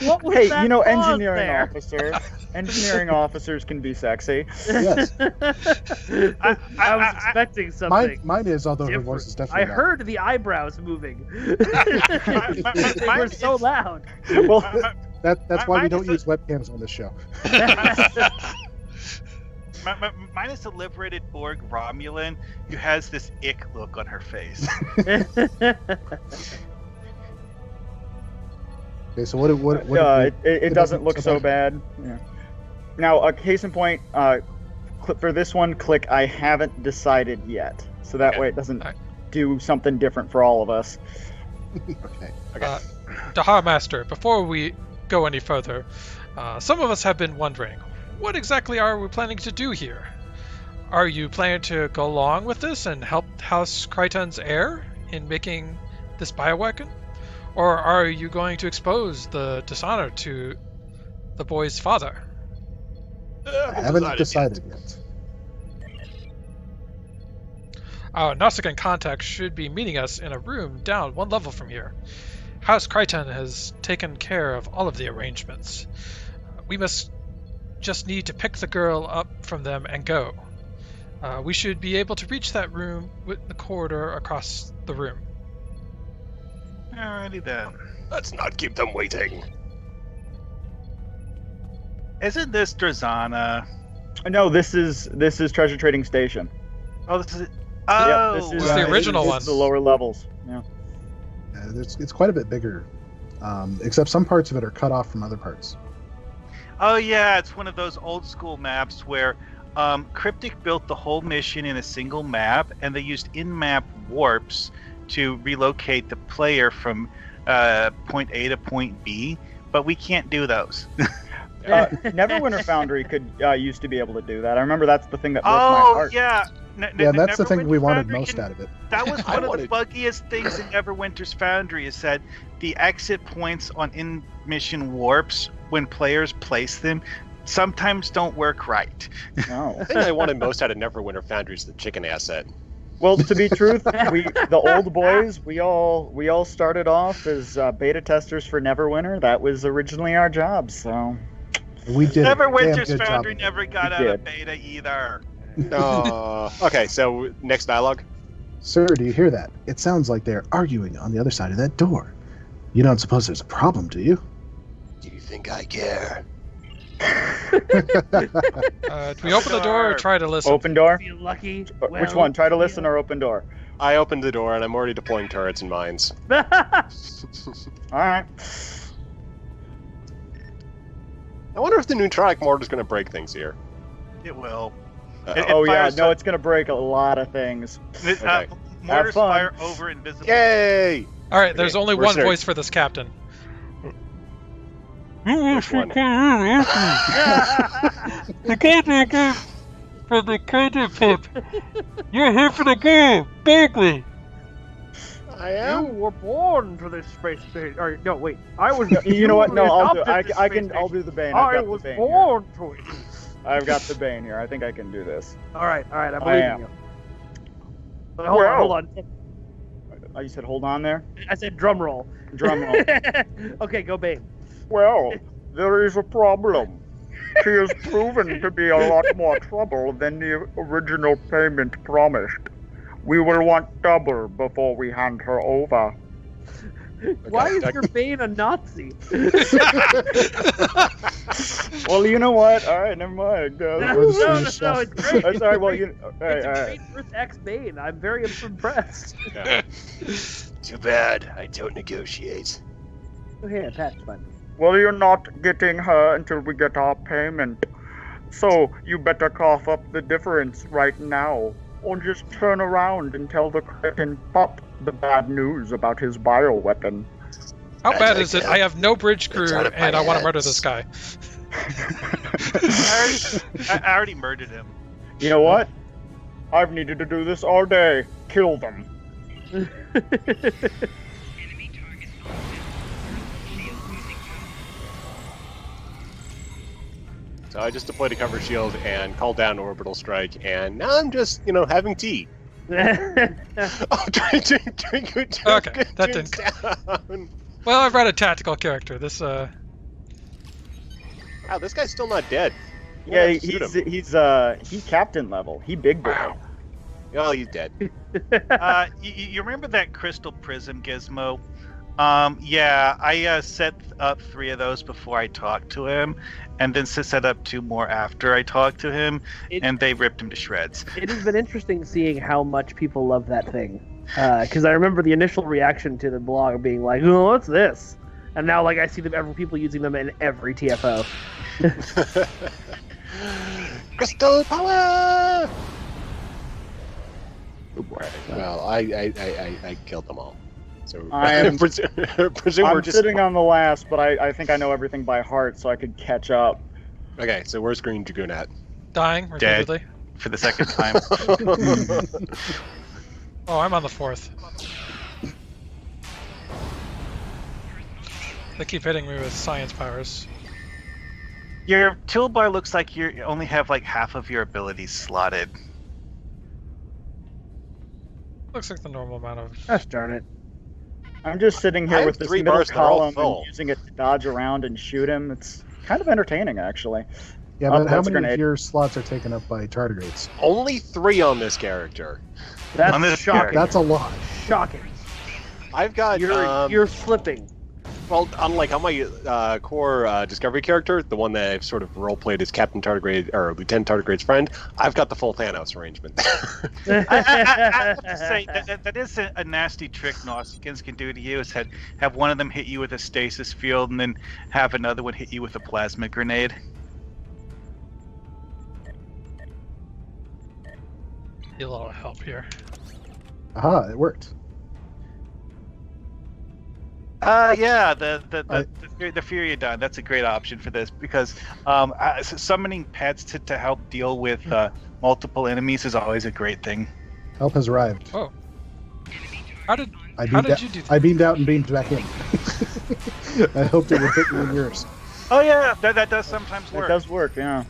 What was Hey, that you know, pause engineering there? officer. Engineering officers can be sexy. Yes. I was expecting something. Mine is, although her different. voice is definitely I not. heard the eyebrows moving. They were so loud. Well, That's why we mine don't is use webcams on this show. Mine is a liberated Borg Romulan who has this ick look on her face. Okay, so what it doesn't look so bad. Yeah. Now, a case in point, for this one, click I haven't decided yet. So that way it doesn't do something different for all of us. Okay. Dahar Master, before we go any further, some of us have been wondering, what exactly are we planning to do here? Are you planning to go along with this and help House Kryton's heir in making this bioweapon? Or are you going to expose the dishonor to the boy's father? I haven't decided yet. Our Nausicaan contact should be meeting us in a room down one level from here. House Kryton has taken care of all of the arrangements. We must just need to pick the girl up from them and go. We should be able to reach that room with the corridor across the room. Alrighty then. Let's not keep them waiting. Isn't this Drazana? No, this is Treasure Trading Station. Oh, this is. Yep, Oh, this is It's the original this one. is the lower levels. Yeah. It's quite a bit bigger, except some parts of it are cut off from other parts. Oh yeah, it's one of those old school maps where Cryptic built the whole mission in a single map, and they used in-map warps to relocate the player from point A to point B. But we can't do those. Neverwinter Foundry could used to be able to do that. I remember that's the thing that broke my heart. Yeah. Yeah, that's the thing we Neverwinter wanted Foundry most out of it. That was I one of wanted- the buggiest things in Neverwinter's Foundry is that the exit points on in-mission warps, when players place them, sometimes don't work right. No. The thing I wanted most out of Neverwinter Foundry is the chicken asset. Well, to be truth, the old boys, we all started off as beta testers for Neverwinter. That was originally our job. So We did a damn Neverwinter's good job Foundry of it. never got We out of did. beta either. Okay, so next dialogue. Sir, do you hear that? It sounds like they're arguing on the other side of that door. You don't suppose there's a problem, do you? Do you think I care? Do we open the door or try to listen? open door. Feel lucky. Which one? Try to listen or open door. I opened the door and I'm already deploying turrets and mines. All right. I wonder if the neutronic mortar is going to break things here. It will. Uh-oh. Oh yeah, fires no, up- it's gonna break a lot of things. Okay. Mortars fun. fire over invisible. Yay! All right, there's Okay, only we're one serious. voice for this captain. Which one? from the crater pip. You're here for the game, Barclay. I You am. were born to this space bane. Or no, wait. I was. You know what? No, I'll do. adopted this I space can. I'll bane. do the Bane. I was born to it. I've got the Bane here. I think I can do this. All right. I I believe am. in you. But hold on. Oh, you said hold on there. I said drum roll. Drum roll. Okay, go Bane. Well, there is a problem. She has proven to be a lot more trouble than the original payment promised. We will want double before we hand her over. Why is your Bane a Nazi? Well, you know what? All right, never mind. No, it's great. I'm sorry. Well, you. All right, It's all a right. great Earth X Bane. I'm very impressed. Too bad I don't negotiate. Okay, attach button. Well, you're not getting her until we get our payment. So you better cough up the difference right now, or just turn around and tell the Kraken Pup the bad news about his bioweapon. How bad is it? I have no bridge crew It's out of and my I want to murder hands. this guy. I already murdered him. You know what? I've needed to do this all day. Kill them. So I just deployed a cover shield and called down orbital strike, and now I'm just, having tea. Oh, drink. Okay, that didn't. Down. Well, I've read a tactical character. This Wow, this guy's still not dead. You Yeah, have to shoot him. he's captain level. He big boy. Wow. Oh, he's dead. You remember that crystal prism gizmo? Yeah, I set up 3 of those before I talked to him, and then set up 2 more after I talked to him, and they ripped him to shreds. It has been interesting seeing how much people love that thing. Because I remember the initial reaction to the blog being like, "Oh, what's this?" And now, I see people using them in every TFO. Crystal power! Well, I killed them all. So I am- presume I'm we're just sitting on the last, but I think I know everything by heart, so I could catch up. Okay, so where's Green Dragoon at? dying repeatedly. For the second time. Oh, I'm on the 4th. They keep hitting me with science powers. Your toolbar looks like you only have half of your abilities slotted. Looks like the normal amount of. Gosh darn it. I'm just sitting I here have with this 3 middle bars that are all column full. and using it to dodge around and shoot him. It's kind of entertaining, actually. Yeah, Oh, but how that's a many of grenade. your slots are taken up by tardigrades? Only 3 on this character. That's On this shocking. That's a lot. Shocking. I've got You're slipping. well, unlike on my core Discovery character, the one that I've sort of role played as Captain Tardigrade or Lieutenant Tardigrade's friend, I've got the full Thanos arrangement there. I have to say that is a nasty trick Nausicaans can do to you. Is have one of them hit you with a stasis field and then have another one hit you with a plasma grenade. Need a little help here. Aha, it worked. Yeah, the Furiodon, that's a great option for this because summoning pets to help deal with multiple enemies is always a great thing. Help has arrived. Oh. How did I How beamed did out- you do that? I beamed out and beamed back in. I hoped it would hit you in yours. Oh yeah, that does sometimes It work. does work, yeah.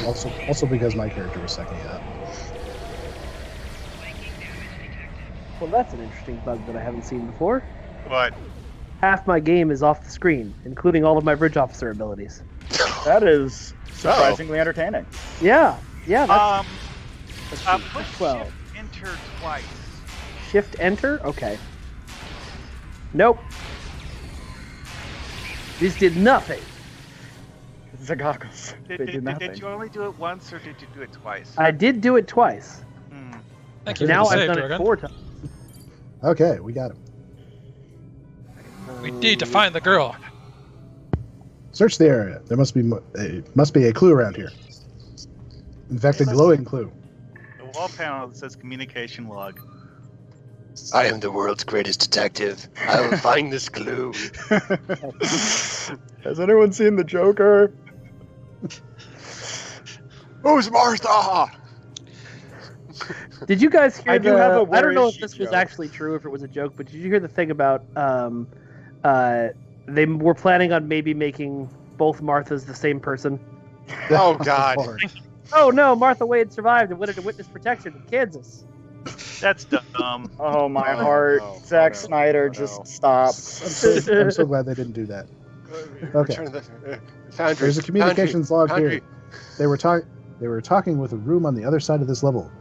Also because my character was second up. Well, that's an interesting bug that I haven't seen before. But Half my game is off the screen, including all of my bridge officer abilities. That is surprisingly entertaining. Yeah, that's push 12. shift enter twice. Shift enter? Okay. Nope. This did nothing. The goggles. They did nothing. Did you only do it once or did you do it twice? I did do it twice. Hmm. Thank you Now for the I've save, done Drogon. it 4 times. Okay, we got him. We need to find the girl. Search the area. There must be a clue around here. In fact, a glowing clue. The wall panel that says communication log. I am the world's greatest detective. I will find this clue. Has anyone seen the Joker? Who's Martha? Did you guys hear I the? do have a I don't know where if is this she was joke. actually true, if it was a joke, but did you hear the thing about they were planning on maybe making both Marthas the same person? Oh, God. Lord. Oh no, Martha Wade survived and went into witness protection in Kansas. That's dumb. Oh my Oh, heart, no. Zack Oh, no. Snyder, Oh, just no. stop. I'm so glad they didn't do that. Okay. Return to the Foundry. There's a communications log Foundry. here. They were talking with a room on the other side of this level.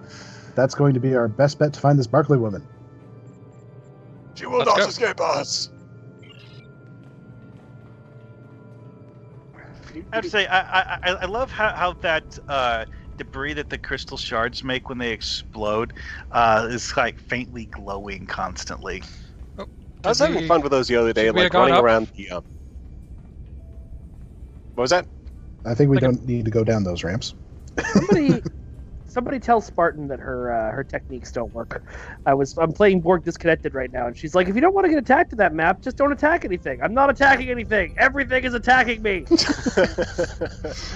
That's going to be our best bet to find this Barclay woman. She will Let's not go. escape us. I have to say, I love how that debris that the crystal shards make when they explode is like faintly glowing constantly. I was having fun with those the other day, should we like have gone running up? around the. What was that? I think we Okay. don't need to go down those ramps. Somebody tell Spartan that her techniques don't work. I'm playing Borg Disconnected right now, and she's like, if you don't want to get attacked to that map, just don't attack anything. I'm not attacking anything. Everything is attacking me.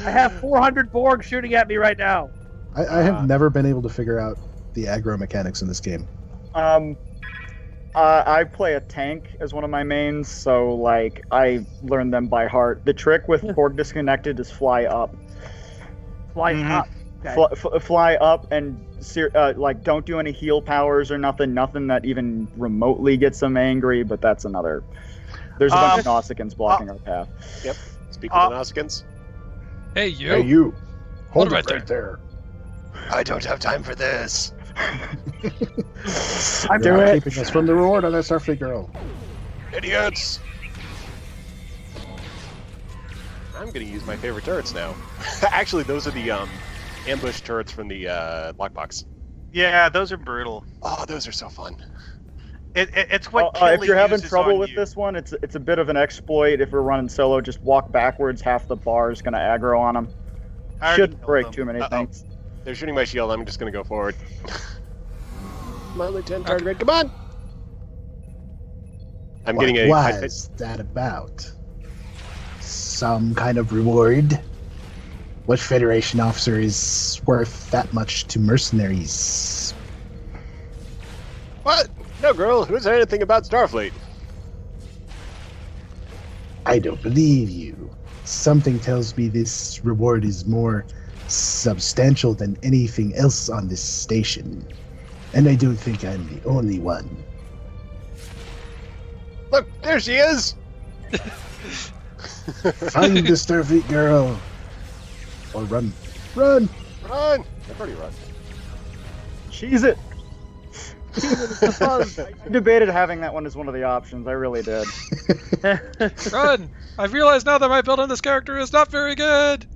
I have 400 Borg shooting at me right now. I have never been able to figure out the aggro mechanics in this game. I play a tank as one of my mains, so like I learned them by heart. The trick with Borg Disconnected is fly up. Fly Mhm. up. Okay. Fly up and like don't do any heal powers or nothing that even remotely gets them angry. But that's another. There's a bunch of Nausicaans blocking our path. Speak with the Nausicaans. Hey, you. Hey, you. Hold Hold it it right there. I don't have time for this. I'm You're doing not it. keeping us from the reward on that Starfleet girl. Idiots! I'm gonna use my favorite turrets now. Actually, those are the ambush turrets from the lockbox. Yeah, those are brutal. Oh, those are so fun. It's what If Kelly you're having uses trouble on with you. this one, it's a bit of an exploit. If we're running solo, just walk backwards. Half the bar is gonna aggro on them. I already Shouldn't killed break them. too many things. They're shooting my shield. I'm just gonna go forward. Come on, Lieutenant Tardigrade, come on! I'm getting a high What was that about? Some kind of reward? What Federation officer is worth that much to mercenaries? What? No, girl. Who said anything about Starfleet? I don't believe you. Something tells me this reward is more substantial than anything else on this station. And I don't think I'm the only one. Look, there she is. Find the Starfleet girl! Or run. Run! Run! I've already run. Cheese it. I debated having that one as one of the options. I really did. Run! I've realized now that my build on this character is not very good.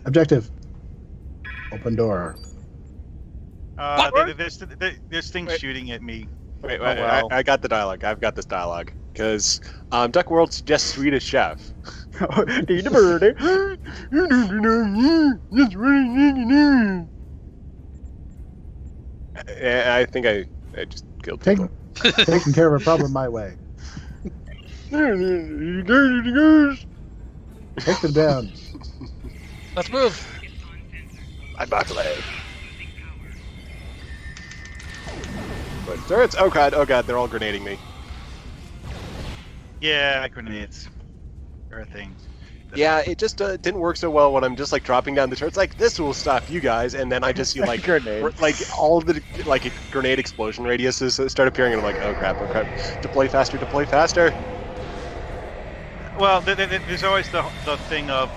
Objective. Open door. What? There's things Wait. shooting at me. Wait, Oh, wow. I got the dialogue. I've got this dialogue. Because Duck World suggests Swedish chef. Eat a birdie. I think I just killed Taking, people. taking care of a problem my way. Take them down. Let's move. I'm Barclay. But turrets? Oh god, they're all grenading me. Yeah, grenades. Or a thing. Yeah, it just didn't work so well when I'm just like dropping down the turrets. Like this will stop you guys, and then I just see like Grenade. like all the like grenade explosion radiuses start appearing, and I'm like, oh crap! Deploy faster! Deploy faster! Well, there's always the thing of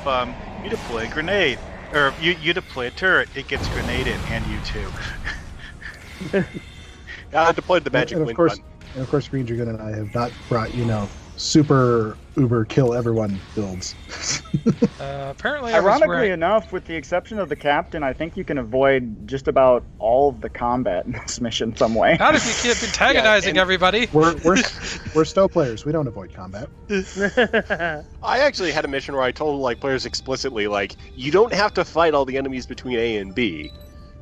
you deploy a grenade, or you deploy a turret, it gets grenaded, and you too. I deployed the magic and of wind course, gun. and of course, Greendragoon and I have not brought, super uber kill everyone builds. Apparently, I was Ironically wearing... enough, with the exception of the captain, I think you can avoid just about all of the combat in this mission some way. Not if you keep antagonizing and- everybody. We're stow players. We don't avoid combat. I actually had a mission where I told like players explicitly, like, you don't have to fight all the enemies between A and B.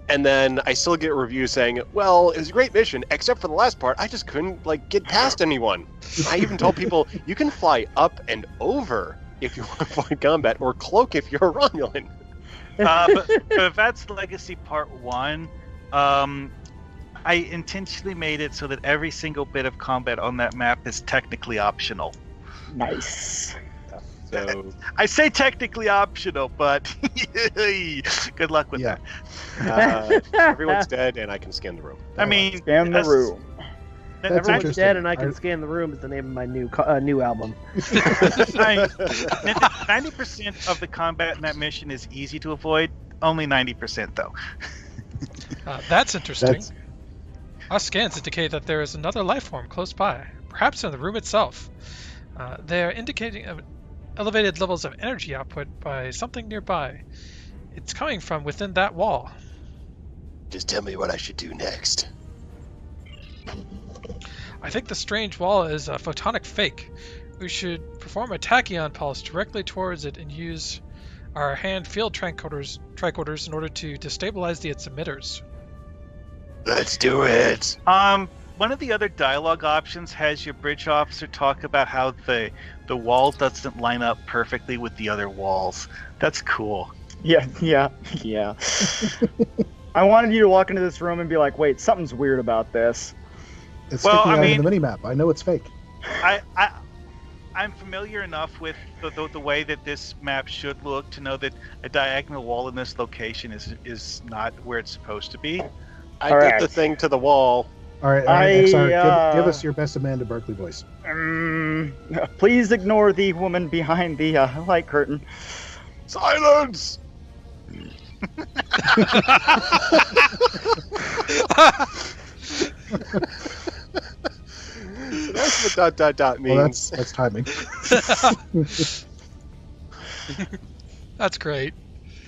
And then I still get reviews saying, well, it was a great mission, except for the last part, I just couldn't, get past anyone. I even told people, you can fly up and over if you want to avoid combat, or cloak if you're a Romulan. But if that's Legacy Part 1, I intentionally made it so that every single bit of combat on that map is technically optional. Nice. So I say technically optional, but good luck with that. everyone's dead, and I can scan the room. I mean, Scan the room. That's Everyone's interesting. dead, and I can scan the room is the name of my new album. 90% of the combat in that mission is easy to avoid. Only 90% though. That's interesting. Our scans indicate that there is another life form close by, perhaps in the room itself. They are indicating elevated levels of energy output by something nearby. It's coming from within that wall. Just tell me what I should do next. I think the strange wall is a photonic fake. We should perform a tachyon pulse directly towards it and use our hand field tricorders in order to destabilize its emitters. Let's do it. One of the other dialogue options has your bridge officer talk about how the wall doesn't line up perfectly with the other walls. That's cool. Yeah. I wanted you to walk into this room and be like, wait, something's weird about this. It's Well, sticking I out mean- of the mini-map. I know it's fake. I'm familiar enough with the way that this map should look to know that a diagonal wall in this location is not where it's supposed to be. I All did right. the thing to the wall. All right, XR, give us your best Amanda Barclay voice. Please ignore the woman behind the light curtain. Silence! So that's what ... Well, means. that's timing. That's great.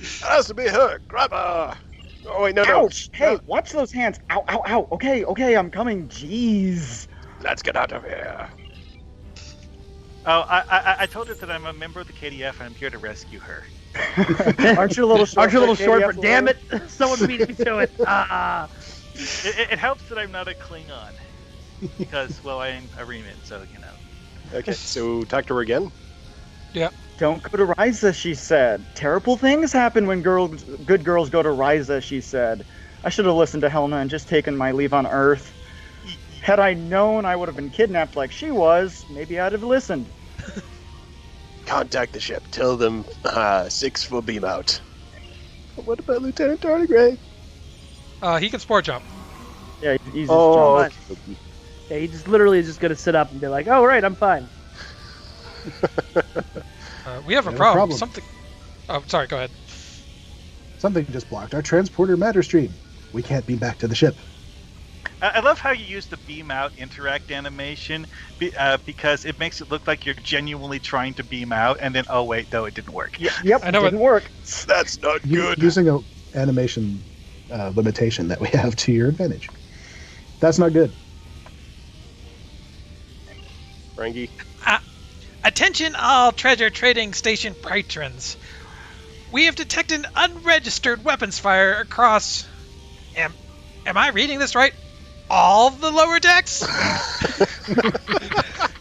It has to be her. Grab her. Oh wait, no. Ouch! Hey, No. watch those hands. Ow, ow, ow. Okay, I'm coming. Jeez. Let's get out of here. Oh, I told her that I'm a member of the KDF and I'm here to rescue her. Aren't you a little short? Aren't you a little for short? KDF For damn it! alone? Someone beat me to it. It helps that I'm not a Klingon because, well, I'm a Reman, so you know. Okay, so talk to her again. Don't go to Ryza, she said. Terrible things happen when good girls go to Ryza, she said. I should have listened to Helena and just taken my leave on Earth. Had I known I would have been kidnapped like she was, maybe I'd have listened. Contact the ship. Tell them 6 will beam out. What about Lieutenant Tardigrade? He can spore jump. Yeah, he's just Oh, jumping. okay. Yeah, he just literally is just gonna sit up and be like, "Oh, right, I'm fine." We have a Yeah, problem. problem. Something. Oh, sorry. Go ahead. Something just blocked our transporter matter stream. We can't beam back to the ship. I love how you use the beam out interact animation because it makes it look like you're genuinely trying to beam out, and then oh wait, no, it didn't work. Yep, I know didn't work. That's not good. Using a animation limitation that we have to your advantage. That's not good. Rangi. Attention, all treasure trading station patrons. We have detected unregistered weapons fire across. Am I reading this right? All the lower decks?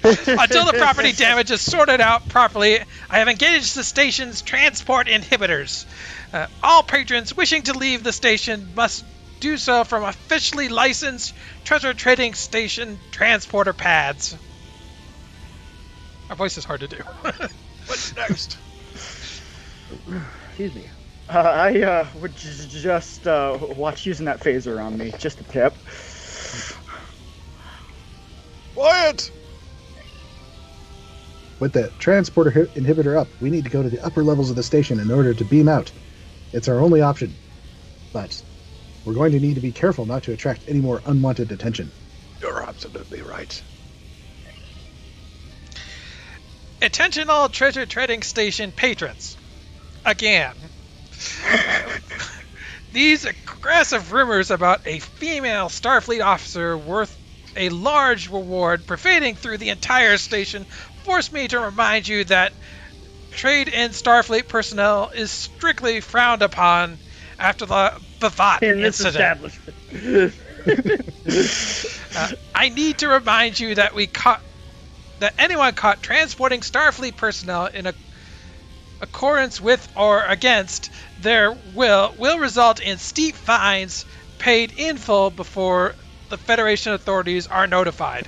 Until the property damage is sorted out properly, I have engaged the station's transport inhibitors. All patrons wishing to leave the station must do so from officially licensed treasure trading station transporter pads. My voice is hard to do. What's next? Excuse me. I would just watch using that phaser on me. Just a tip. Quiet! With the transporter inhibitor up, we need to go to the upper levels of the station in order to beam out. It's our only option. But we're going to need to be careful not to attract any more unwanted attention. You're absolutely right. Attention all treasure trading station patrons. Again. These aggressive rumors about a female Starfleet officer worth a large reward pervading through the entire station force me to remind you that trade in Starfleet personnel is strictly frowned upon after the Bavat In this incident. establishment. I need to remind you that anyone caught transporting Starfleet personnel in accordance with or against their will result in steep fines paid in full before the Federation authorities are notified.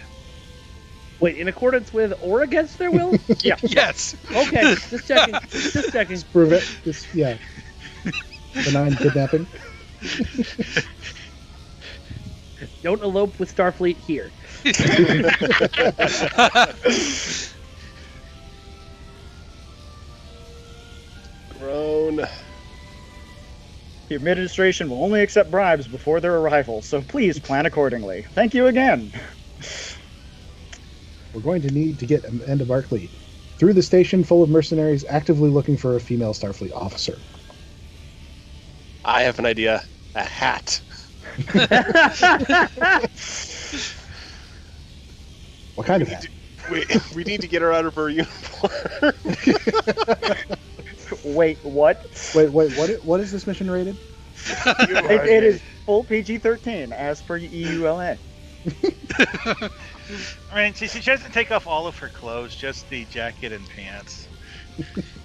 Wait, in accordance with or against their will? Yeah. Yes. Okay, just checking. Just checking. Prove it. Yeah. Benign kidnapping. Don't elope with Starfleet here. Grown. The administration will only accept bribes before their arrival, so please plan accordingly. Thank you again. We're going to need to get Amanda Barclay through the station full of mercenaries actively looking for a female Starfleet officer. I have an idea. A hat. What kind of hat? We need to get her out of her uniform. Wait, what? Wait, what is this mission rated? It is full PG-13 as per EULA. I mean, she doesn't take off all of her clothes, just the jacket and pants.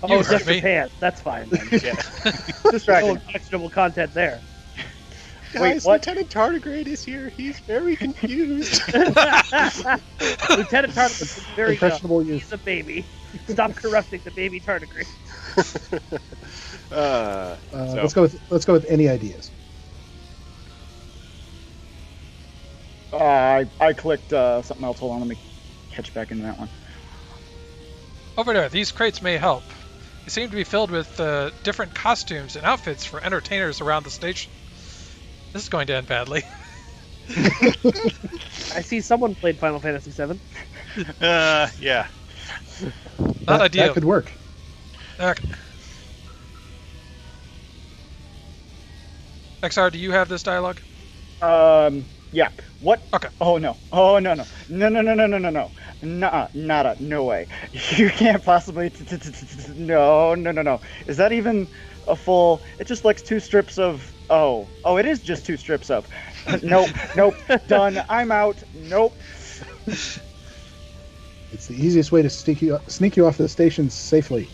Oh, heard just me. the pants. That's fine then. Yeah. No Distracting. objectionable content there. Guys, what? Lieutenant Tardigrade is here. He's very confused. Lieutenant Tardigrade is very young. Impressionable youth. He's a baby. Stop corrupting the baby Tardigrade. So- Let's go with any ideas. I clicked something else. Hold on, let me catch back into that one. Over there, these crates may help. They seem to be filled with different costumes and outfits for entertainers around the station. This is going to end badly. I see someone played Final Fantasy VII. Yeah. Not ideal. That could work. XR, do you have this dialogue? Yeah. What? Okay. Oh no. Oh no. No. Nada. No way. You can't possibly. No. Is that even a full? It just likes 2 strips of. Oh, it is just 2 strips of. Nope. Done. I'm out. Nope. It's the easiest way to sneak you off the station safely.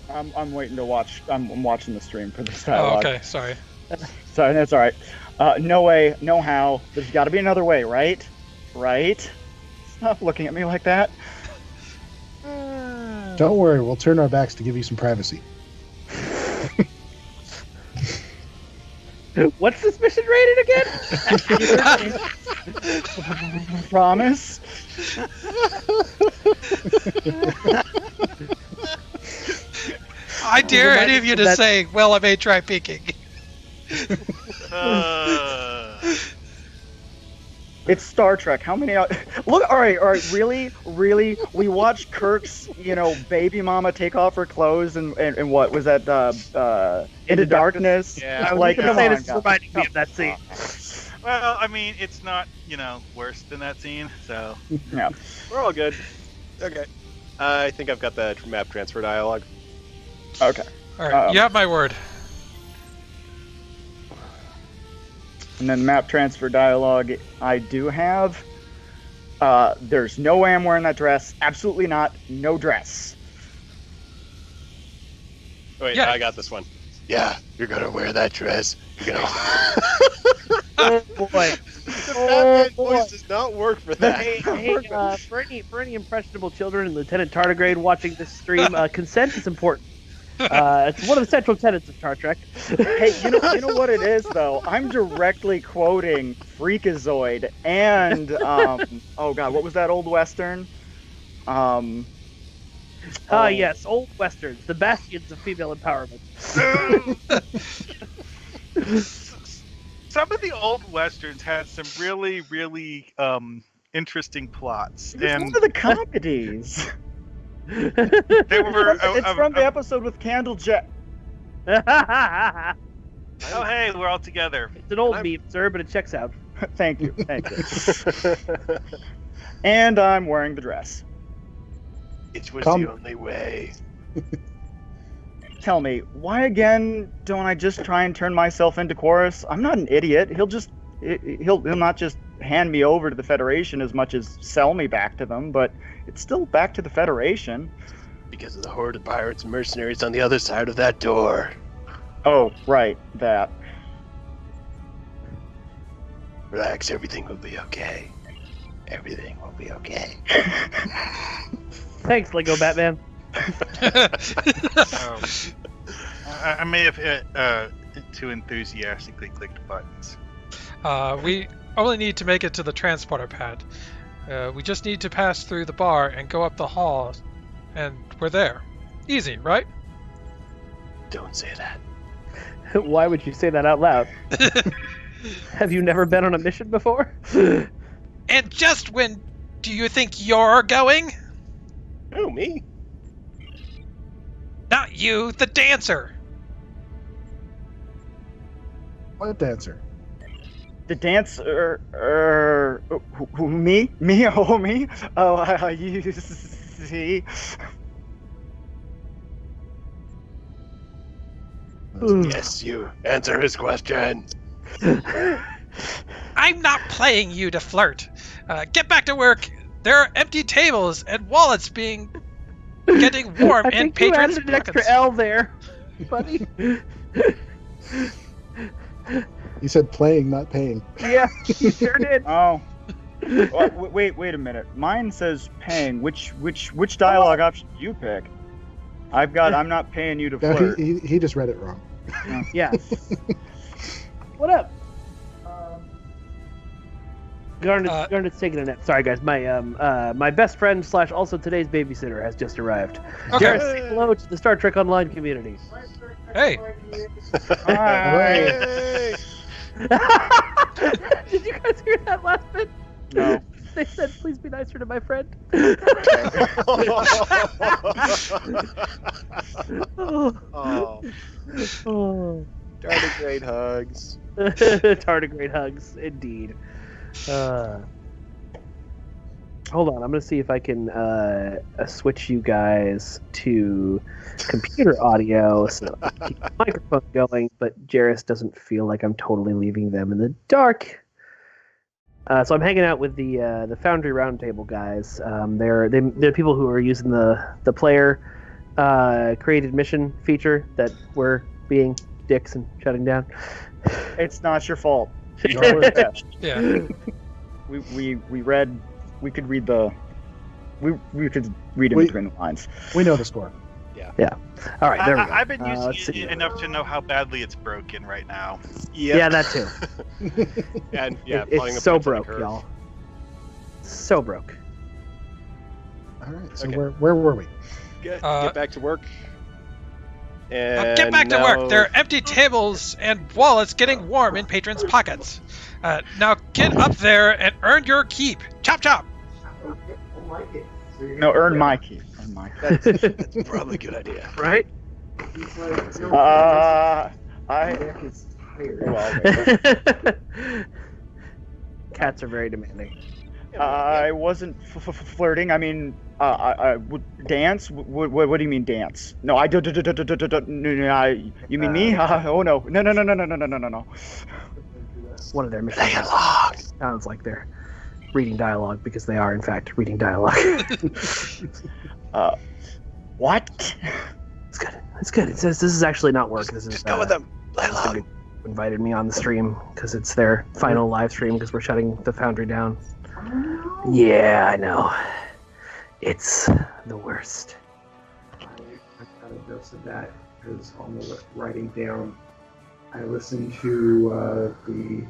I'm waiting to watch. I'm watching the stream for this Oh, dialogue. okay. Sorry. Sorry, that's all right. No way, no how. There's got to be another way, right? Right? Stop looking at me like that. Don't worry, we'll turn our backs to give you some privacy. What's this mission rated again? Promise. I dare any of you to say, well, I may try peeking. It's Star Trek. How many? Look, all right. Really. We watched Kirk's, baby mama take off her clothes and what was that? Into Darkness. Yeah. I was Like, going to come say on, this is guys. reminding me of that scene. Well, I mean, it's not, worse than that scene, so. Yeah. We're all good. Okay. I think I've got the map transfer dialogue. Okay. All right, you have my word. And then map transfer dialogue, I do have. There's no way I'm wearing that dress. Absolutely not. No dress. Wait, Yeah. I got this one. Yeah, you're gonna wear that dress. You're gonna. Oh boy. The Batman voice does not work for that. Hey, for any impressionable children in Lieutenant Tardigrade watching this stream, consent is important. It's one of the central tenets of Star Trek. Hey, you know what it is though? I'm directly quoting Freakazoid and oh god, what was that old western? Yes, old westerns, the bastions of female empowerment. Some of the old westerns had some really, really interesting plots, It's and one of the comedies. they were. It's from the episode with Candlejet. It's Oh, hey, we're all together. an old meme, sir, but it checks out. Thank you. And I'm wearing the dress. It was Come. the only way. tell me, why again don't I just try and turn myself into Chorus? I'm not an idiot. He'll not just hand me over to the Federation as much as sell me back to them, but it's still back to the Federation. Because of the horde of pirates and mercenaries on the other side of that door. Oh, right, that. Relax, everything will be okay. Everything will be okay. Thanks, Lego Batman. I may have too enthusiastically clicked buttons. We only need to make it to the transporter pad. We just need to pass through the bar and go up the hall, and we're there. Easy, right? Don't say that. Why would you say that out loud? Have you never been on a mission before? And just when do you think you're going? Oh, me? Not you, the dancer. What dancer? The dancer, who, me? Me? Oh, me? Oh, you see? Yes, you. Answer his question. I'm not playing you to flirt. Get back to work. There are empty tables and wallets getting warm I in think you patrons' added an extra pockets. L there, buddy. You said playing, not paying. Yeah, you sure did. Oh. Wait a minute. Mine says paying. Which dialogue option do you pick? I'm not paying you to No, flirt. he just read it wrong. Yeah. What up? Garnet's taking a nap. Sorry, guys. My best friend / also today's babysitter has just arrived. Okay. Jared, say hello to the Star Trek Online community. Hey. Hi. Did you guys hear that last bit? No. They said, "Please be nicer to my friend." Oh. Tardigrade hugs. Tardigrade hugs, indeed. Hold on, I'm gonna see if I can switch you guys to computer audio so I can keep the microphone going, but Jarrus doesn't feel like I'm totally leaving them in the dark. So I'm hanging out with the Foundry Roundtable guys. They're people who are using the player created mission feature that we're being dicks and shutting down. It's not your fault. Yeah. We could read it between the lines. We know the score. All right, there we go. I've been let's using see. it enough to know how badly it's broken right now. Yeah, that too. And yeah, playing a It's so punch on the broke, curve. y'all. So broke. All right. So Okay. where were we? Get back to work. Get And back to now- work. There are empty tables and wallets getting warm in patrons' pockets. Now get up there and earn your keep. Chop chop. No, earn my keep. Earn my keep. That's probably a good idea. Right? Cats are very demanding. I wasn't flirting. I mean, I would dance. What do you mean dance? No, I do. You mean me? Oh no! No. One of their missions sounds like they're reading dialogue because they are, in fact, reading dialogue. What? It's good. It's good. It says this is actually not work. This is Just go with them. Play along. invited me on the stream because it's their final live stream because we're shutting the Foundry down. Yeah, I know. It's the worst. I got a dose of that because on the writing down, I listened to the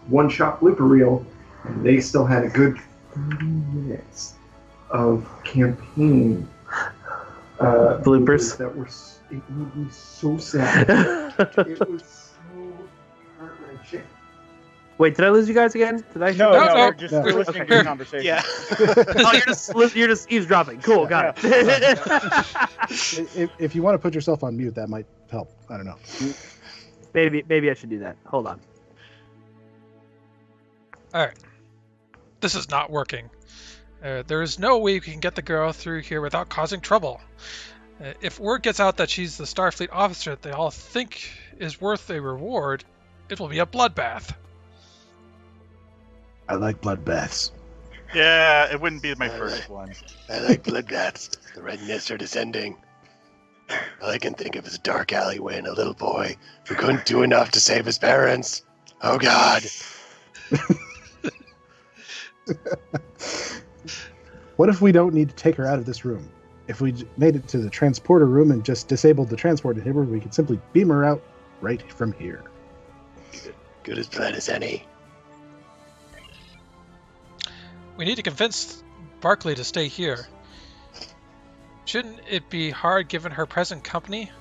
one-shot blooper reel, and they still had a good 30 minutes of campaign Bloopers that were it made me so sad. It was so heart-wrenching. Wait, did I lose you guys again? Did I? No, No. we're listening to the conversation. Yeah. Oh, you're just eavesdropping. Cool, got it. If you want to put yourself on mute, that might help. I don't know. Maybe I should do that. Hold on. All right. This is not working. There is no way we can get the girl through here without causing trouble. If word gets out that she's the Starfleet officer that they all think is worth a reward, it will be a bloodbath. I like bloodbaths. Yeah, it wouldn't be my first one. I like bloodbaths. The red mists are descending. All I can think of is a dark alleyway and a little boy who couldn't do enough to save his parents. Oh, God. What if we don't need to take her out of this room? If we made it to the transporter room and just disabled the transport inhibitor, we could simply beam her out right from here. Good as plan as any. We need to convince Barclay to stay here. Shouldn't it be hard given her present company?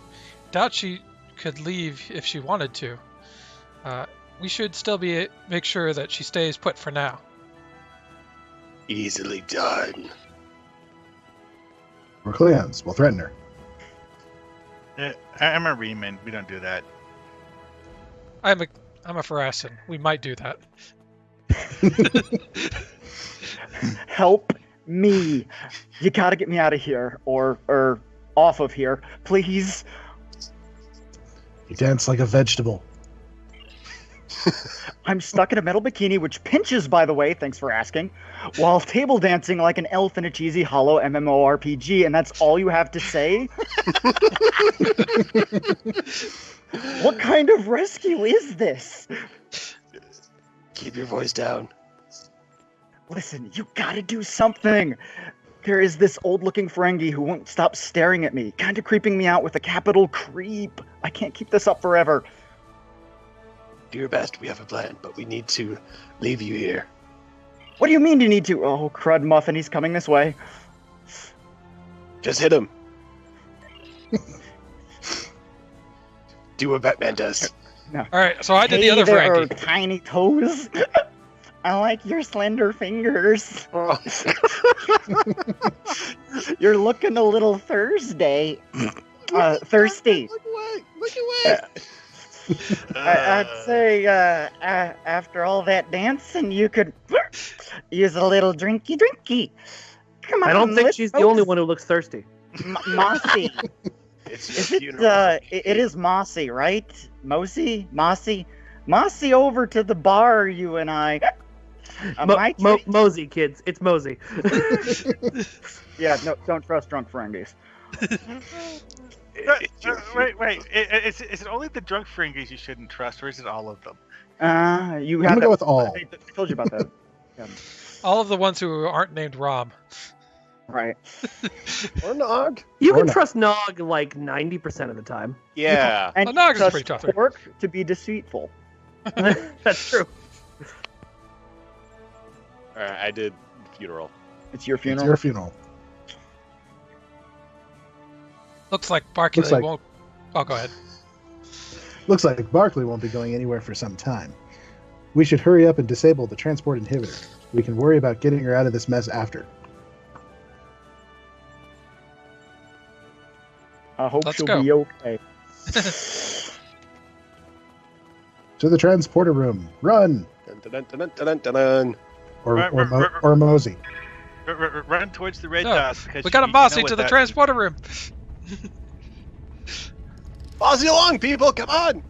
Doubt she could leave if she wanted to. We should still make sure that she stays put for now. Easily done. We're Cleons. We'll threaten her. I'm a Riemann. We don't do that. I'm a Pharassan. We might do that. Help me. You gotta get me out of here. Or off of here. Please. You dance like a vegetable. I'm stuck in a metal bikini, which pinches, by the way, thanks for asking, while table dancing like an elf in a cheesy hollow MMORPG, and that's all you have to say? What kind of rescue is this? Keep your voice down. Listen, you gotta do something. There is this old-looking Ferengi who won't stop staring at me, kind of creeping me out with a capital creep. I can't keep this up forever. Do your best. We have a plan, but we need to leave you here. What do you mean you need to? Oh, crud muffin, he's coming this way. Just hit him. Do what Batman does. No. All right, so I did the other there, Ferengi. tiny toes. I like your slender fingers. Oh. You're looking a little thirsty. Thirsty. Look away. Look away. I'd say after all that dancing, you could use a little drinky. Come on. I don't think let's she's the only one who looks thirsty. Mossy. It's Is it? It is Mossy, right? Mossy. Mossy over to the bar. You and I. Mosey, kids. It's Mosey. Yeah. No, don't trust drunk Ferengis. Wait. Is it only the drunk Ferengis you shouldn't trust, or is it all of them? You I'm have gonna go with all. I told you about that. Yeah. All of the ones who aren't named Rom. Right. Or Nog. You Or can not. trust Nog like 90% of the time. Yeah. And Well, Nog is trust pretty tough. Quark to be deceitful. That's true. All right, I did funeral. It's your It's funeral. your funeral. Looks like Barclay Looks like- won't. Oh, go ahead. Looks like Barclay won't be going anywhere for some time. We should hurry up and disable the transport inhibitor. We can worry about getting her out of this mess after. I hope Let's she'll go. be okay. To the transporter room. Run! Dun, dun, dun, dun, dun, dun, dun. Or Mosey. Run towards the red No, dots. because We got a you know Mossy what to the that- transporter room. Bossy along, people! Come on!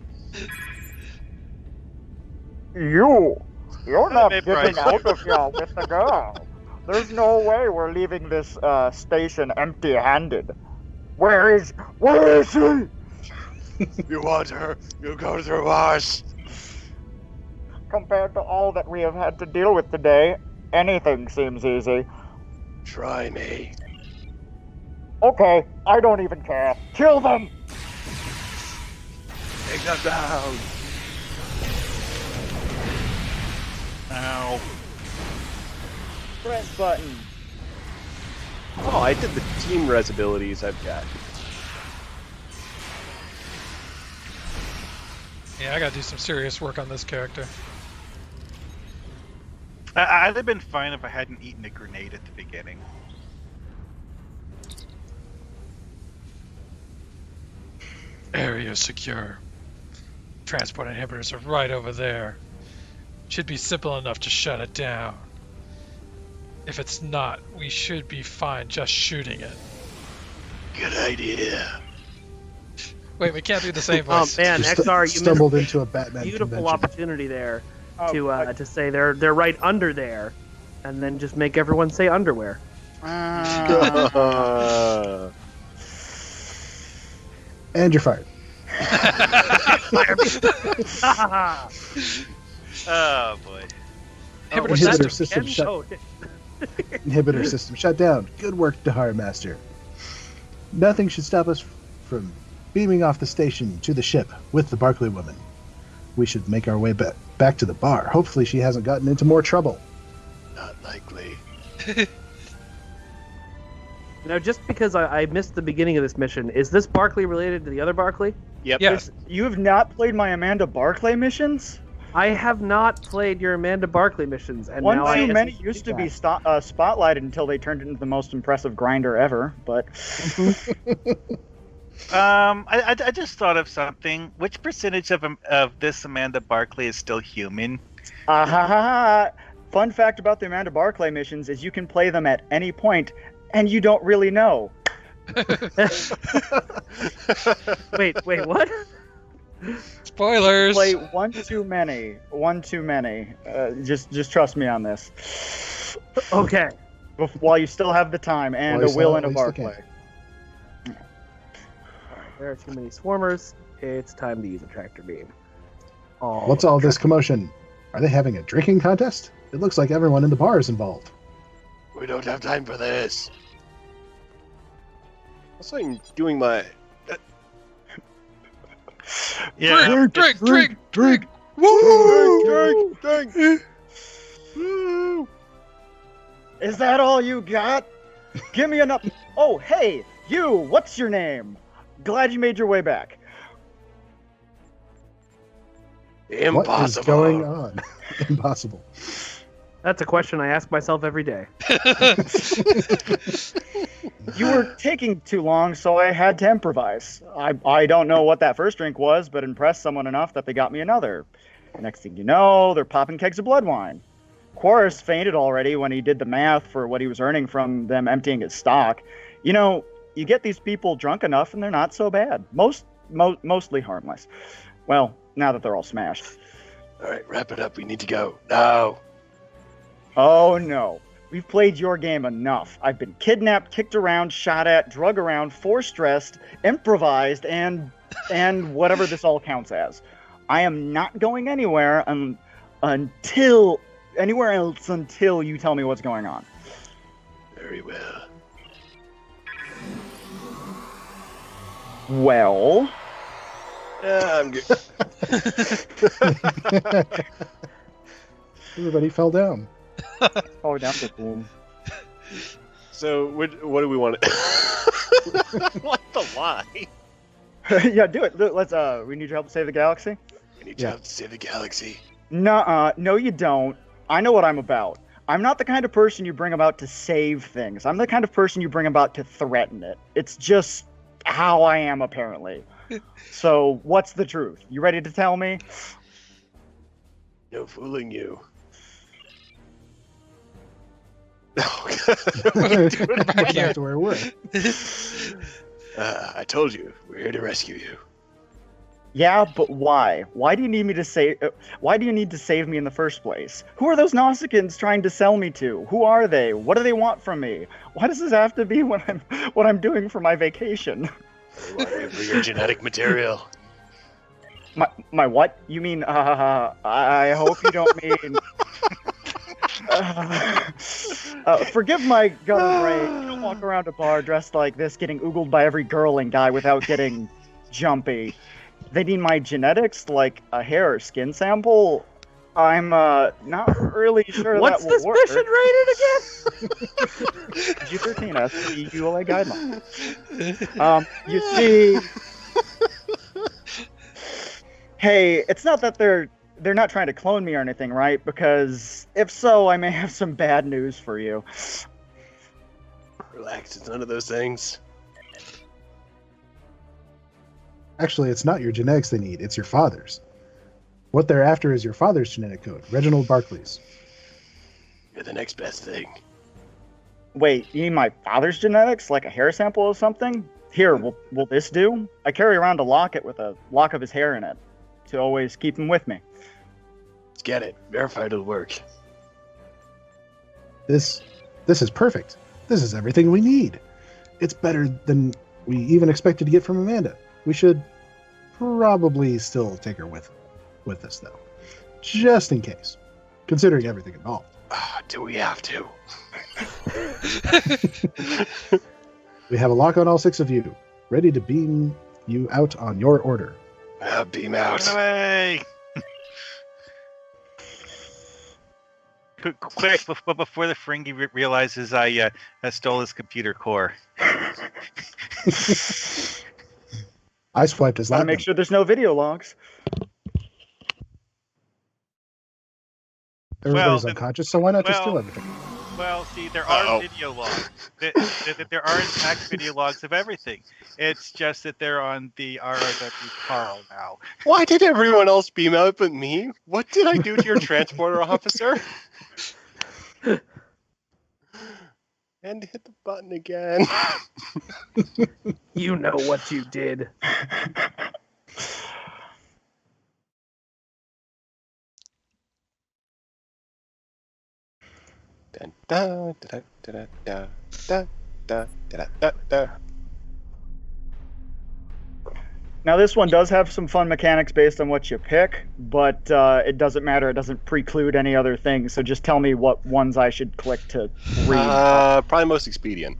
You're not Hey, getting Bryce. out of here with the girl. There's no way we're leaving this station empty-handed. Where is she? You want her? You go through us. Compared to all that we have had to deal with today, anything seems easy. Try me. Okay, I don't even care. Kill them! Take them down. Ow. Press button. Oh, I did the team res abilities I've got. Yeah, I gotta do some serious work on this character. I'd have been fine if I hadn't eaten a grenade at the beginning. Area secure. Transport inhibitors are right over there. Should be simple enough to shut it down. If it's not, we should be fine just shooting it. Good idea. Wait, we can't do the same Oh voice. man, Just XR, you stumbled missed into a a Batman beautiful convention. opportunity there Oh, to say they're right under there, and then just make everyone say underwear. And you're fired. Oh boy. Oh, Inhibitor what's that system again? shut- Oh, Inhibitor system shut down. Good work, Dahar Master. Nothing should stop us from beaming off the station to the ship with the Barclay woman. We should make our way back to the bar. Hopefully she hasn't gotten into more trouble. Not likely. Now, just because I missed the beginning of this mission, is this Barclay related to the other Barclay? Yep. Yeah. You have not played my Amanda Barclay missions? I have not played your Amanda Barclay missions, and One now I Too guess Many I should used do to be that. spotlighted until they turned into the most impressive grinder ever, but I just thought of something. Which percentage of this Amanda Barclay is still human? Fun fact about the Amanda Barclay missions is you can play them at any point, and you don't really know. Wait, what? Spoilers. Play one too many. Just trust me on this. Okay. While you still have the time and While a you will still- and a while you still Barclay. There are too many swarmers. It's time to use a tractor beam. Oh, What's all this commotion? Are they having a drinking contest? It looks like everyone in the bar is involved. We don't have time for this. Also, I'm doing my. Yeah. Drink. Woo! Drink! Woo! Is that all you got? Give me enough. Oh, hey, you. What's your name? Glad you made your way back. Impossible. What is going on? Impossible. That's a question I ask myself every day. You were taking too long, so I had to improvise. I don't know what that first drink was, but impressed someone enough that they got me another. Next thing you know, they're popping kegs of blood wine. Quarus fainted already when he did the math for what he was earning from them emptying his stock. You know, you get these people drunk enough and they're not so bad. Mostly harmless. Well, now that they're all smashed. All right, wrap it up. We need to go. No. Oh no. We've played your game enough. I've been kidnapped, kicked around, shot at, drug around, force-dressed, improvised, and whatever this all counts as. I am not going anywhere until you tell me what's going on. Very well. Well, I'm good. Everybody fell down. oh, down the boom. So, what do we want to... What the lie? Yeah, do it. Let's. We need your help to save the galaxy. We need to help to save the galaxy. Nuh-uh. No, you don't. I know what I'm about. I'm not the kind of person you bring about to save things. I'm the kind of person you bring about to threaten it. It's just how I am, apparently. So, what's the truth? You ready to tell me? No fooling you. We're back Back here. to where we were. I told you, we're here to rescue you. Yeah, but why? Why do you need me to save? Why do you need to save me in the first place? Who are those Nausicaans trying to sell me to? Who are they? What do they want from me? Why does this have to be what I'm doing for my vacation? They want you for your genetic material. My what? You mean? I hope you don't mean. Forgive my gutter brain. I don't walk around a bar dressed like this, getting oogled by every girl and guy without getting jumpy. They need my genetics, like a hair or skin sample. I'm not really sure What's that this will work. mission rated again? PG-13, that's the ULA guideline. You see, hey, it's not that they're not trying to clone me or anything, right? Because if so, I may have some bad news for you. Relax, it's none of those things. Actually, it's not your genetics they need, it's your father's. What they're after is your father's genetic code, Reginald Barclay's. You're the next best thing. Wait, you mean my father's genetics, like a hair sample or something? Here, will this do? I carry around a locket with a lock of his hair in it to always keep him with me. Let's get it. Verify it'll work. This is perfect. This is everything we need. It's better than we even expected to get from Amanda. We should probably still take her with us, though. Just in case. Considering everything involved. Do we have to? We have a lock on all 6 of you, ready to beam you out on your order. Beam out. Away! Quick, before the Ferengi realizes I stole his computer core. I swiped his Gotta laptop. make sure there's no video logs. Everybody's Well, unconscious, so why not just well- steal everything? Well, see, there are Uh-oh. video logs. There are, in fact, video logs of everything. It's just that they're on the ROW Carl now. Why did everyone else beam out but me? What did I do to your transporter officer? And hit the button again. You know what you did. Dun, da, da, da, da, da, da, da, da, da. Now this one does have some fun mechanics based on what you pick, but it doesn't matter. It doesn't preclude any other things. So just tell me what ones I should click to read. Probably most expedient.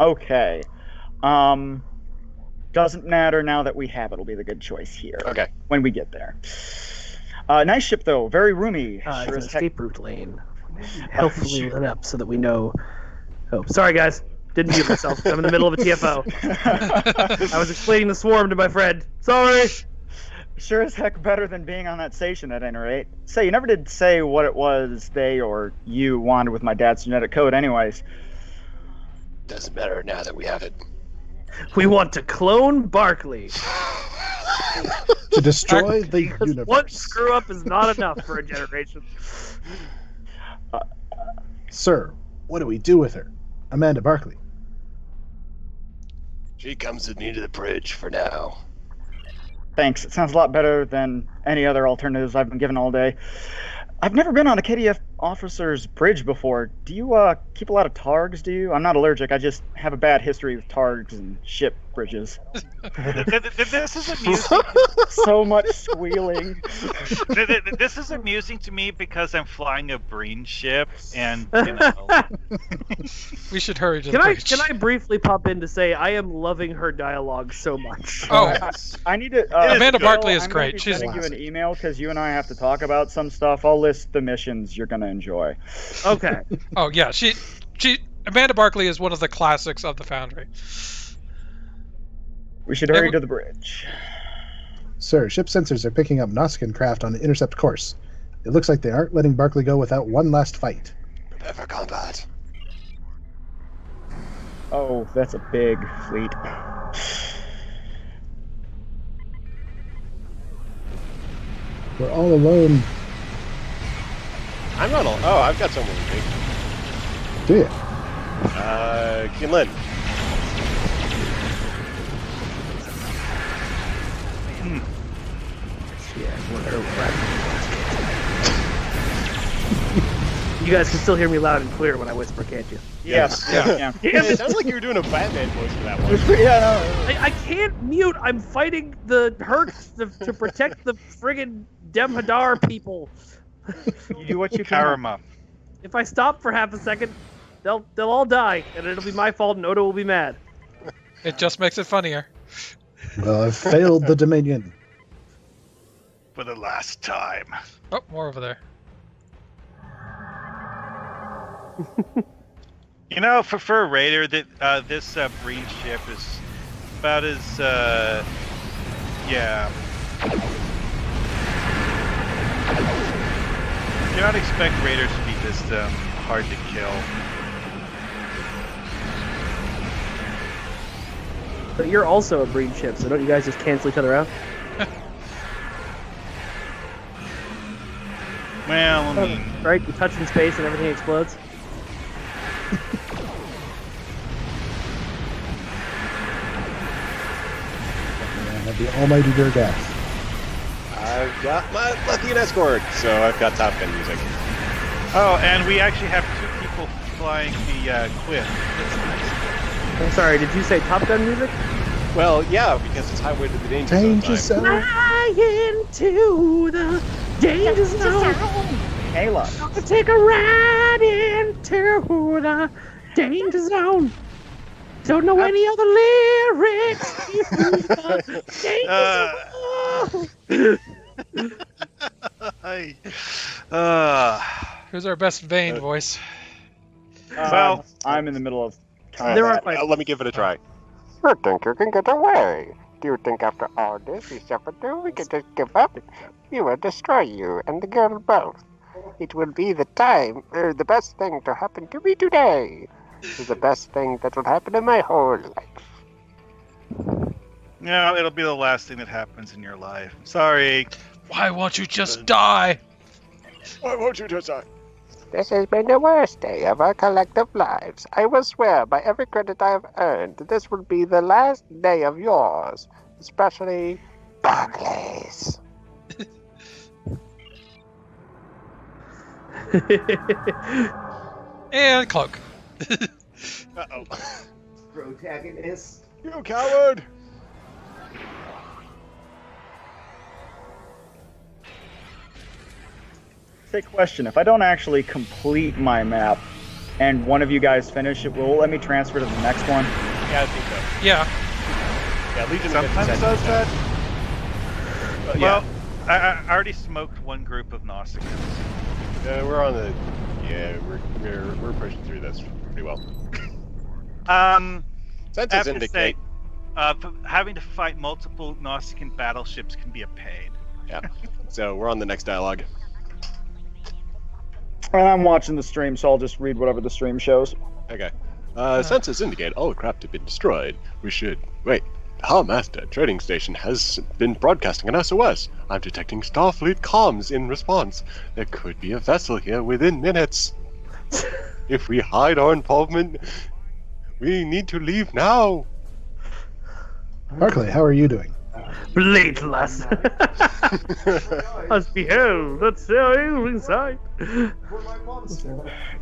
Okay. Doesn't matter now that we have it. It'll be the good choice here. Okay. When we get there. Nice ship though. Very roomy. It's Sure an as heck. escape route lane. Helpfully lit up so that we know. Oh, sorry guys. Didn't mute myself. I'm in the middle of a TFO. I was explaining the swarm to my friend. Sorry. Sure as heck better than being on that station at any rate. Say, you never did say what it was they or you wanted with my dad's genetic code anyways. Doesn't matter now that we have it. We want to clone Barclay. To destroy the Because universe. one screw up is not enough for a generation. Sir, what do we do with her? Amanda Barclay. She comes with me to the bridge for now. Thanks. It sounds a lot better than any other alternatives I've been given all day. I've never been on a KDF officer's bridge before. Do you keep a lot of targs, do you? I'm not allergic. I just have a bad history with targs and ship bridges. This is amusing. So much squealing. This is amusing to me because I'm flying a Breen ship, and you know. We should hurry to the Can I bridge. briefly pop in to say I am loving her dialogue so much. Oh, I need to. Amanda Bill, Barclay is I'm great. Gonna be She's sending you an classic. email because you and I have to talk about some stuff. I'll list the missions you're gonna enjoy. Okay. oh yeah. She Amanda Barclay is one of the classics of the Foundry. We should hurry to the bridge. Sir, ship sensors are picking up Nausicaan craft on the intercept course. It looks like they aren't letting Barclay go without one last fight. Prepare for combat. Oh, that's a big fleet. We're all alone. I'm not alone. Oh, I've got someone with me. Do you? Kinlin. You guys can still hear me loud and clear when I whisper, can't you? Yes. Yeah. It sounds like you were doing a Batman voice for that one. Yeah. I can't mute. I'm fighting the Hercs to protect the friggin' Demhadar people. You do what you can. Karma. If I stop for half a second, they'll all die, and it'll be my fault, and Oda will be mad. It just makes it funnier. Well, I've failed the Dominion. For the last time. Oh, more over there. You know, for a raider, that this Breen ship is about as yeah. Do not expect raiders to be this hard to kill. But you're also a breed ship, so don't you guys just cancel each other out? Well, I mean, Right? You touch in space and everything explodes? The almighty Durgath. I've got my lucky escort, so I've got Top Gun music. Oh, and we actually have 2 people flying the Quiff. That's nice. I'm sorry, did you say Top Gun music? Well, yeah, because it's Highway to the Danger Danger Zone. zone. Fly into the danger zone. Kayla. I'll take a ride into the danger zone. Don't know any other lyrics. Who's our best Vane voice? Well, I'm in the middle of. There are fights. Let me give it a try. You think you can get away? Do you think after all this you suffered through, we can just give up? We will destroy you and the girl both. It will be the best thing to happen to me today. It is the best thing that will happen in my whole life. no, it'll be the last thing that happens in your life. Sorry. Why won't you just die? Why won't you just die? This has been the worst day of our collective lives. I will swear by every credit I have earned, this will be the last day of yours, especially Barclay's. And Cloak. Uh-oh. Protagonist. You coward! Say question. If I don't actually complete my map, and one of you guys finish it, will it let me transfer to the next one? Yeah, I think so. Yeah. Yeah, Legion Sometimes said does that. yeah. Well, I already smoked one group of Nausicaans. We're on the. Yeah, we're pushing through this pretty well. Census have to indicate. say, having to fight multiple Nausicaan battleships can be a pain. Yeah. So we're on the next dialogue. And I'm watching the stream, so I'll just read whatever the stream shows. Okay. Census indicate all craft have been destroyed. We should wait. Our master trading station has been broadcasting an SOS. I'm detecting Starfleet comms in response. There could be a vessel here within minutes. If we hide our involvement, we need to leave now. Barclay, how are you doing? Blateless. As behold, that's so inside.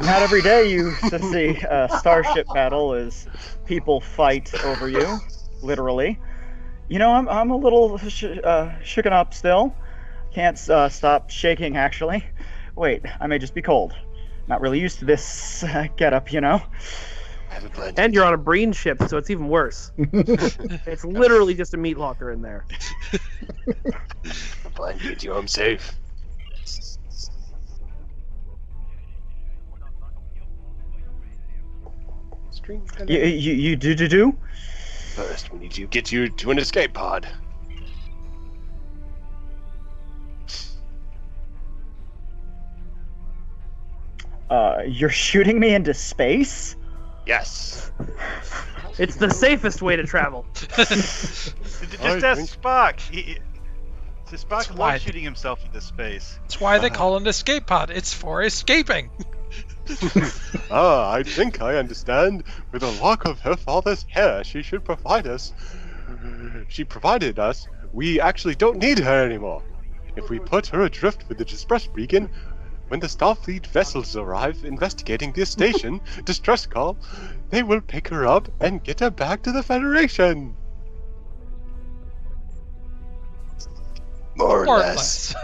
Not every day you see a starship battle as people fight over you, literally. You know, I'm a little shooken up still. Can't stop shaking, actually. Wait, I may just be cold. Not really used to this getup, you know. And you're on a Breen ship, so it's even worse. It's literally just a meat locker in there. Plan get you home safe. You do? First, we need to get you to an escape pod. You're shooting me into space? Yes. It's the safest way to travel. Just ask Spock. Spock why- loves shooting himself into space. That's why they call it an escape pod. It's for escaping. I think I understand. With a lock of her father's hair, she should provide us. She provided us. We actually don't need her anymore. If we put her adrift with the distress beacon, when the Starfleet vessels arrive investigating this station, distress call, they will pick her up and get her back to the Federation. More or less.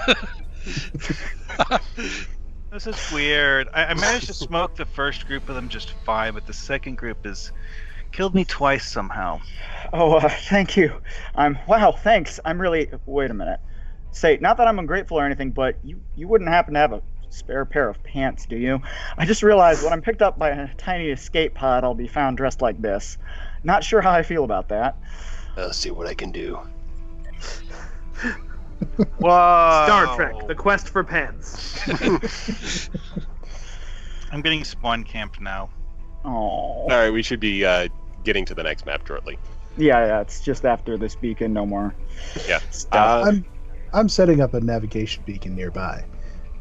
This is weird. I managed to smoke the first group of them just fine, but the second group has killed me twice somehow. Oh, thank you. Wow, thanks. I'm really. Wait a minute. Say, not that I'm ungrateful or anything, but you wouldn't happen to have a spare pair of pants, do you? I just realized when I'm picked up by a tiny escape pod, I'll be found dressed like this. Not sure how I feel about that. I'll see what I can do. Whoa! Star Trek: The Quest for Pants. I'm getting spawn camped now. Oh. All right, we should be getting to the next map shortly. Yeah, it's just after this beacon, no more. Yeah. I'm setting up a navigation beacon nearby.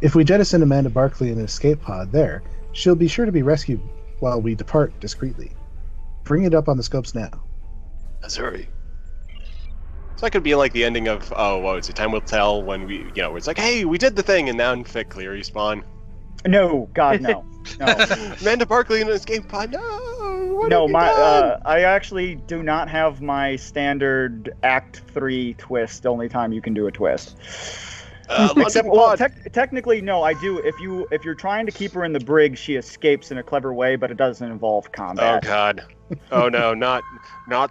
If we jettison Amanda Barclay in an escape pod there, she'll be sure to be rescued while we depart discreetly. Bring it up on the scopes now. Let's hurry. So that could be like the ending of, what was it? Time Will Tell, when we, where it's like, hey, we did the thing, and now in Fit Clear you spawn. No, God, no. No. Amanda Barclay in an escape pod, no! What No, have you done? I actually do not have my standard Act 3 twist, the only time you can do a twist. Except, well, technically, no, I do. If you're trying to keep her in the brig, she escapes in a clever way, but it doesn't involve combat. Oh God! Oh no, not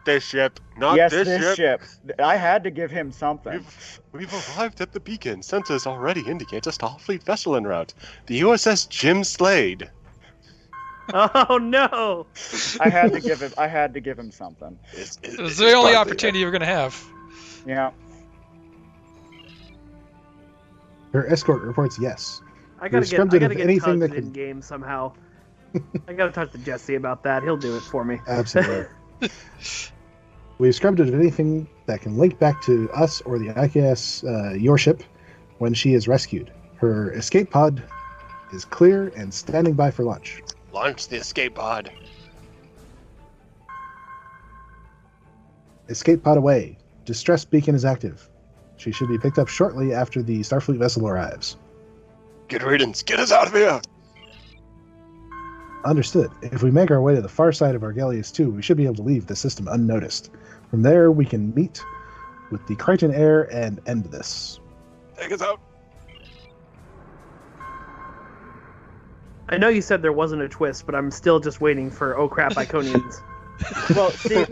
this ship! Not yes, this ship. I had to give him something. We've arrived at the beacon. Sensors already indicate a Starfleet vessel en route. The USS Jim Slade. Oh no! I had to give him something. It was the only opportunity you were going to have. Yeah. Her escort reports yes. I gotta We've get anything tugged that in could... game somehow. I gotta talk to Jesse about that. He'll do it for me. Absolutely. We've scrubbed it of anything that can link back to us or the IKS, your ship, when she is rescued. Her escape pod is clear and standing by for launch. Launch the escape pod. Escape pod away. Distress beacon is active. She should be picked up shortly after the Starfleet vessel arrives. Good riddance. Get us out of here. Understood. If we make our way to the far side of Argelius 2, we should be able to leave the system unnoticed. From there, we can meet with the Crichton Air and end this. Take us out. I know you said there wasn't a twist, but I'm still just waiting for oh crap Iconians. Well, see,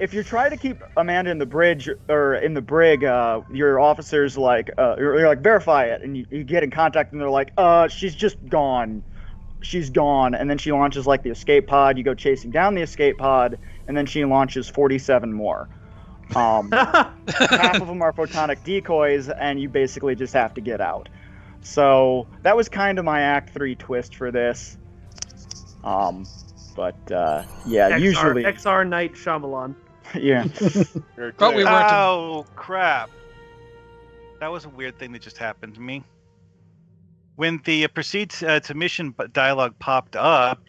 if you try to keep Amanda in the brig, your officers you're like verify it, and you get in contact, and they're like, she's just gone. She's gone, and then she launches like the escape pod. You go chasing down the escape pod, and then she launches 47 more. Half of them are photonic decoys, and you basically just have to get out. So that was kind of my Act 3 twist for this. But yeah, usually XR Night Shyamalan. Yeah. But we weren't. Oh crap! That was a weird thing that just happened to me. When the proceed to mission dialogue popped up,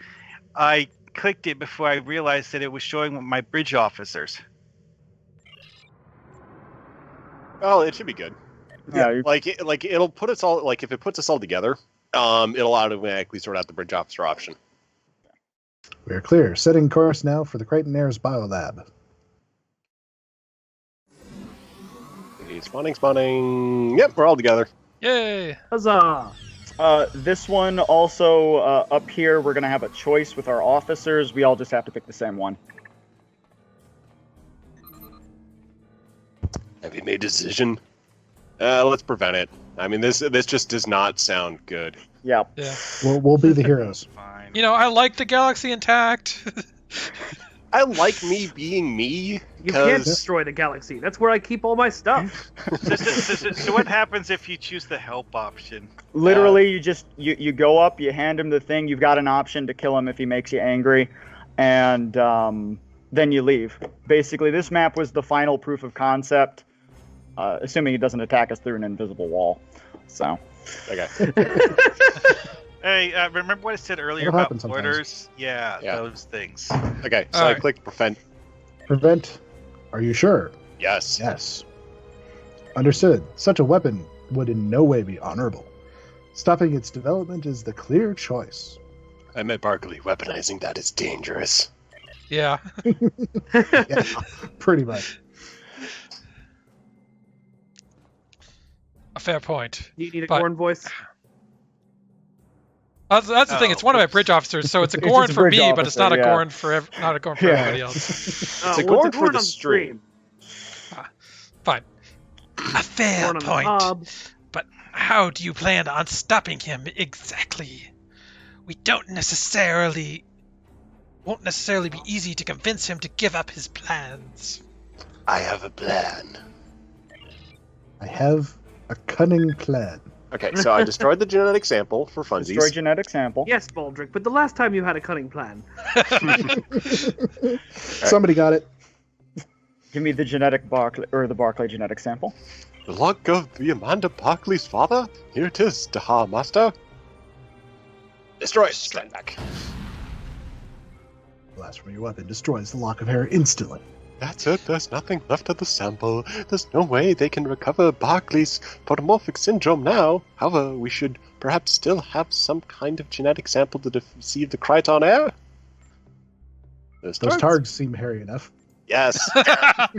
I clicked it before I realized that it was showing my bridge officers. Well, it should be good. Yeah. It'll put us all, like if it puts us all together, it'll automatically sort out the bridge officer option. We are clear. Setting course now for the Crichton Air's biolab. Spawning. Yep, we're all together. Yay! Huzzah! This one also up here, we're gonna have a choice with our officers. We all just have to pick the same one. Have you made a decision? Let's prevent it. I mean, this just does not sound good. Yeah. Yeah. We'll be the heroes. Fine. You know, I like the galaxy intact. I like me being me. You can't destroy the galaxy. That's where I keep all my stuff. So what happens if you choose the help option? Literally, you go up, you hand him the thing. You've got an option to kill him if he makes you angry, and then you leave. Basically, this map was the final proof of concept, assuming he doesn't attack us through an invisible wall. So. Okay. Hey, remember what I said earlier It'll about happen sometimes. orders? Yeah, those things. Okay, so All I right. clicked prevent. Prevent. Are you sure? Yes. Yes. Understood. Such a weapon would in no way be honorable. Stopping its development is the clear choice. I met Barclay. Weaponizing that is dangerous. Yeah. Yeah, pretty much. A fair point. You need a But- Gorn voice? That's the thing. It's one of my bridge officers, so it's a It's Gorn a for bridge me, but it's not a officer, yeah. Gorn for not a Gorn for Yeah. everybody else. Oh, a well, Gorn for the on stream. Fine. A fair Gorn on the point. hub. But how do you plan on stopping him exactly? We won't necessarily be easy to convince him to give up his plans. I have a plan. I have a cunning plan. Okay, so I destroyed the genetic sample for funsies. Destroy genetic sample. Yes, Baldric, but the last time you had a cunning plan. Somebody got it. Give me the genetic Barclay genetic sample. The log of the Amanda Barclay's father? Here it is, Daha Master. Destroy it. Stand back. Blast from your weapon destroys the lock of hair instantly. That's it. There's nothing left of the sample. There's no way they can recover Barclay's protomorphic syndrome now. However, we should perhaps still have some kind of genetic sample to deceive the Kryton air. Those targs seem hairy enough. Yes.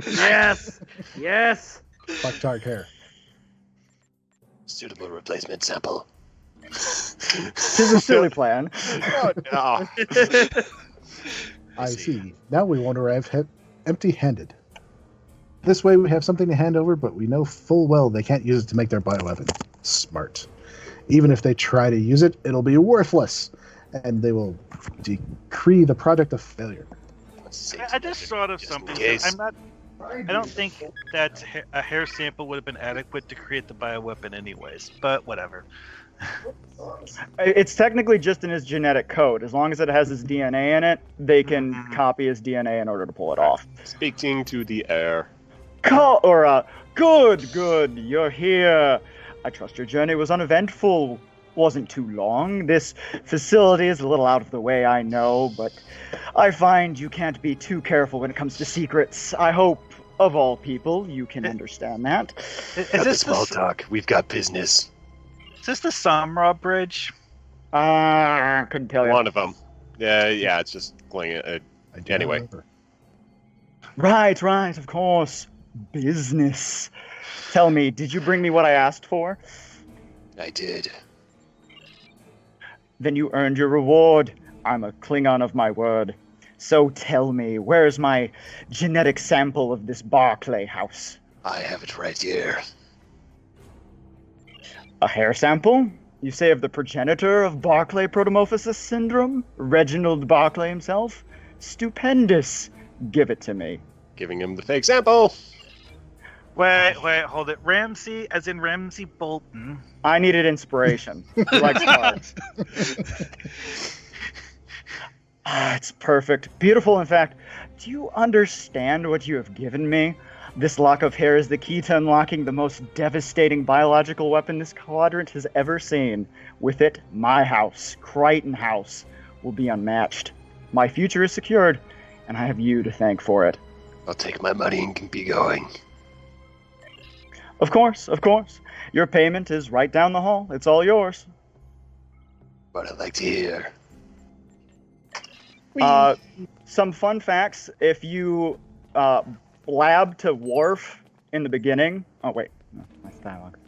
Yes. Yes. Fuck targ hair. Suitable replacement sample. This is a silly plan. Oh, no. I see. Now we won't arrive empty-handed. This way we have something to hand over, but we know full well they can't use it to make their bioweapon. Smart. Even if they try to use it, it'll be worthless, and they will decree the project a failure. I just thought of something. I don't think that a hair sample would have been adequate to create the bioweapon anyways, but whatever. It's technically just in his genetic code. As long as it has his DNA in it, they can copy his DNA in order to pull it off. Speaking to the air. Good, you're here. I trust your journey was uneventful. Wasn't too long. This facility is a little out of the way, I know, but I find you can't be too careful when it comes to secrets. I hope, of all people, you can understand that. Is this small talk? We've got business. Is this the Samra Bridge? Couldn't tell you. One of them. Yeah, it's just going. Anyway. Right, of course. Business. Tell me, did you bring me what I asked for? I did. Then you earned your reward. I'm a Klingon of my word. So tell me, where's my genetic sample of this Barclay house? I have it right here. A hair sample? You say of the progenitor of Barclay protomorphosis syndrome? Reginald Barclay himself? Stupendous. Give it to me. Giving him the fake sample. Wait, hold it. Ramsey, as in Ramsey Bolton. I needed inspiration. He likes cards. It's perfect. Beautiful, in fact. Do you understand what you have given me? This lock of hair is the key to unlocking the most devastating biological weapon this quadrant has ever seen. With it, my house, Kryton House, will be unmatched. My future is secured, and I have you to thank for it. I'll take my money and be going. Of course. Your payment is right down the hall. It's all yours. What I'd like to hear. Some fun facts. If you blab to Worf in the beginning... Oh, wait. No, that's dialogue.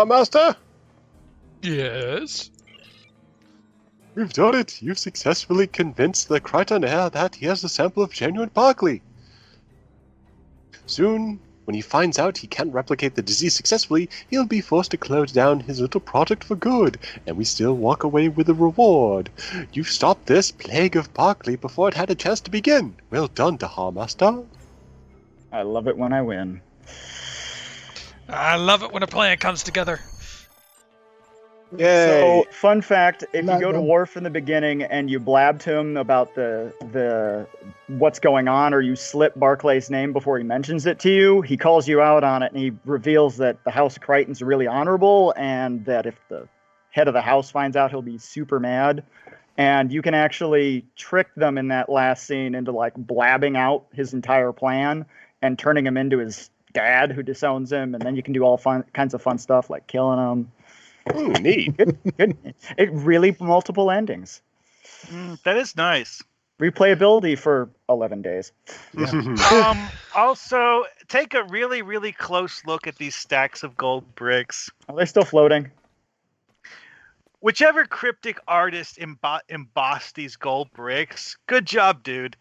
Master? Yes? We've done it. You've successfully convinced the Kryton air that he has a sample of genuine Barclay. Soon, when he finds out he can't replicate the disease successfully, he'll be forced to close down his little project for good, and we still walk away with a reward. You've stopped this plague of Barclay before it had a chance to begin. Well done, Master. I love it when I win. I love it when a plan comes together. Yay. So, fun fact, if you go to Worf in the beginning and you blab to him about the what's going on, or you slip Barclay's name before he mentions it to you, he calls you out on it, and he reveals that the House of Kryton's really honorable, and that if the head of the house finds out, he'll be super mad. And you can actually trick them in that last scene into like blabbing out his entire plan and turning him into his dad who disowns him, and then you can do all kinds of fun stuff like killing him. Ooh, neat. Good. It really multiple endings. That is nice. Replayability for 11 days. Yeah. Also, take a really, really close look at these stacks of gold bricks. Are they still floating? Whichever cryptic artist embossed these gold bricks, good job, dude.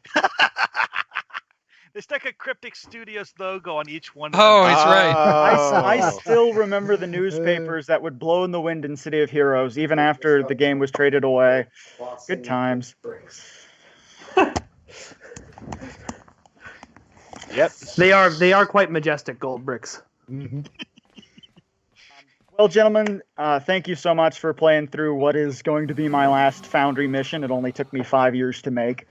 They stuck a Cryptic Studios logo on each one of them. Oh, he's right. I still remember the newspapers that would blow in the wind in City of Heroes, even after the game was traded away. Good times. Yep. They are quite majestic gold bricks. Mm-hmm. Well, gentlemen, thank you so much for playing through what is going to be my last Foundry mission. It only took me 5 years to make.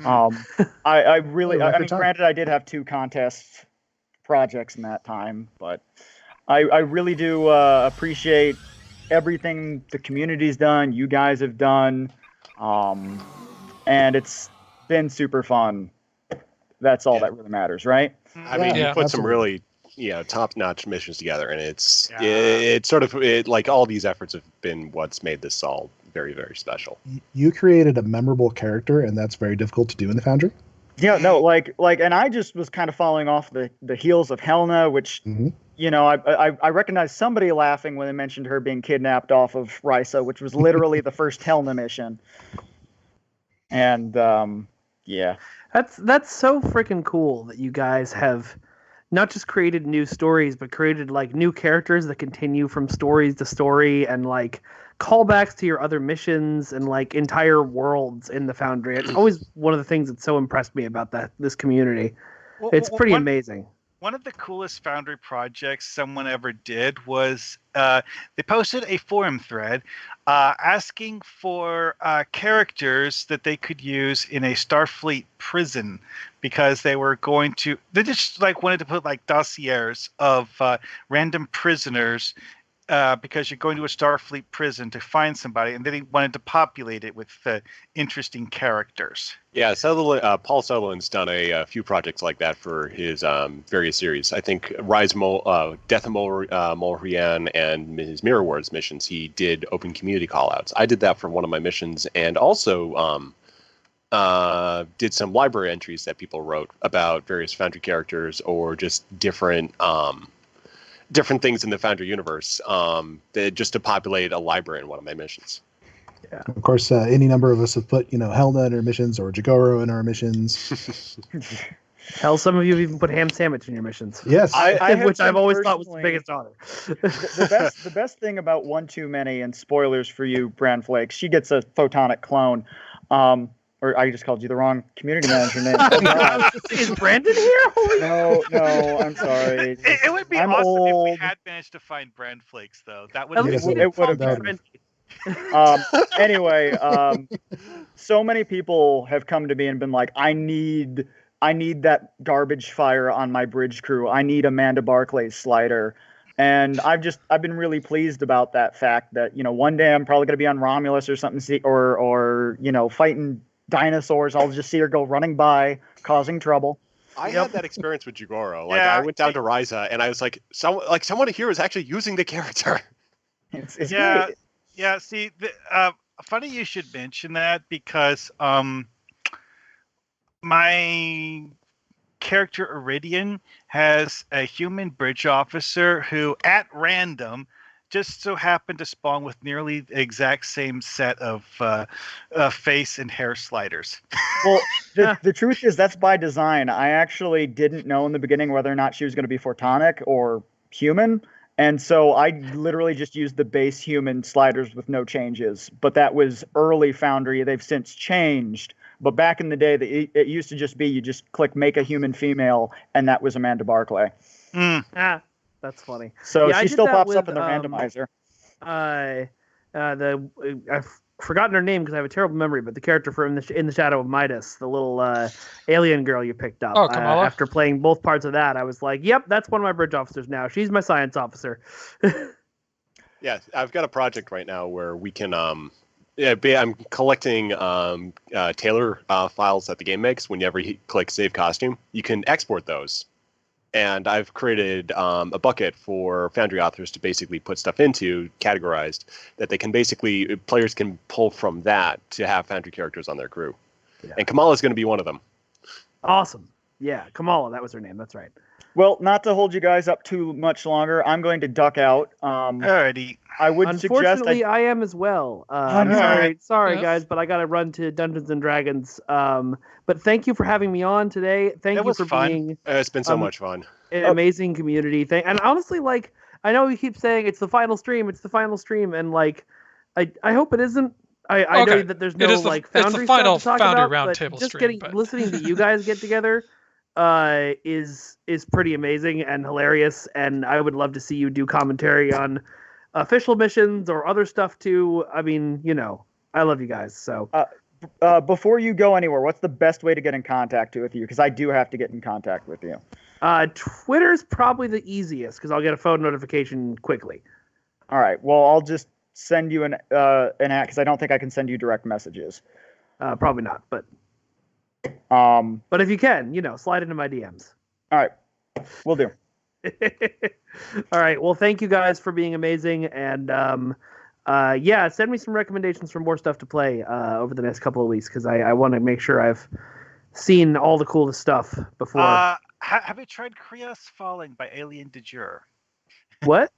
I mean, granted, I did have 2 contest projects in that time, but I really do appreciate everything the community's done, you guys have done, and it's been super fun. that's all that really matters, right? I mean, Yeah. you put some really, top-notch missions together, and it's sort of like all these efforts have been what's made this all very, very special. You created a memorable character, and that's very difficult to do in the Foundry. Yeah, no, like, and I just was kind of following off the heels of Helena, which, I recognized somebody laughing when they mentioned her being kidnapped off of Risa, which was literally the first Helena mission. And, yeah. That's so freaking cool that you guys have not just created new stories, but created like new characters that continue from stories to story, and like callbacks to your other missions, and like entire worlds in the Foundry. It's always one of the things that so impressed me about this community. It's pretty amazing. One of the coolest Foundry projects someone ever did was they posted a forum thread asking for characters that they could use in a Starfleet prison, because they just like wanted to put like dossiers of random prisoners, because you're going to a Starfleet prison to find somebody, and then he wanted to populate it with interesting characters. Yeah, Paul Sutherland's done a few projects like that for his various series. I think Death of Molrian and his Mirror Wars missions, he did open community callouts. I did that for one of my missions, and also did some library entries that people wrote about various Foundry characters, or just different things in the Foundry universe, just to populate a library in one of my missions. Yeah. Of course, any number of us have put, Helena in our missions, or Jagoro in our missions. Hell, some of you have even put ham sandwich in your missions. Yes. Which I've always thought was the biggest honor. The best thing about One Too Many, and spoilers for you, Bran Flake, she gets a photonic clone. Or I just called you the wrong community manager name. Is Brandon here? No, I'm sorry. It would be awesome if we had managed to find Brand Flakes, though. That would it would have been. Anyway, so many people have come to me and been like, I need that garbage fire on my bridge crew. I need Amanda Barclay's slider. And I've been really pleased about that fact that, one day I'm probably going to be on Romulus or something, or fighting dinosaurs. I'll just see her go running by, causing trouble. I had that experience with Jigoro. I went down to Risa, and I was like, someone here is actually using the character. It's great. Yeah. See, funny you should mention that, because my character Iridian has a human bridge officer who, at random, just so happened to spawn with nearly the exact same set of face and hair sliders. Well, the truth is that's by design. I actually didn't know in the beginning whether or not she was going to be photonic or human. And so I literally just used the base human sliders with no changes. But that was early Foundry. They've since changed. But back in the day, it used to just be you just click make a human female, and that was Amanda Barclay. That's funny. So she still pops up in the randomizer. I've forgotten her name because I have a terrible memory, but the character from In the Shadow of Midas, the little alien girl you picked up. Oh, Kamala. After playing both parts of that, I was like, yep, that's one of my bridge officers now. She's my science officer. Yeah, I've got a project right now where we can... I'm collecting Taylor files that the game makes. Whenever you click Save Costume, you can export those. And I've created a bucket for Foundry authors to basically put stuff into, categorized, that they can players can pull from that to have Foundry characters on their crew. Yeah. And Kamala is going to be one of them. Awesome. Yeah, Kamala, that was her name. That's right. Well, not to hold you guys up too much longer, I'm going to duck out. Alrighty. I would Unfortunately, suggest I am as well. I'm sorry, guys, but I got to run to Dungeons and Dragons. But thank you for having me on today. Thank you for being. It's been so much fun. An amazing community thing, and honestly, I know you keep saying it's the final stream, and I hope it isn't. I know that there's no Foundry final stuff to talk Foundry about, Roundtable just stream. Listening to you guys get together is pretty amazing and hilarious, and I would love to see you do commentary on official missions or other stuff too. I mean, I love you guys. So before you go anywhere, what's the best way to get in contact with you? Because I do have to get in contact with you. Twitter's probably the easiest because I'll get a phone notification quickly. All right. Well, I'll just send you an app because I don't think I can send you direct messages. Probably not, but But if you can, slide into my DMs. All right, we'll do. All right. Well, thank you guys for being amazing, and send me some recommendations for more stuff to play over the next couple of weeks because I want to make sure I've seen all the coolest stuff before. Have you tried Cryos Falling by Alien de Jure? What?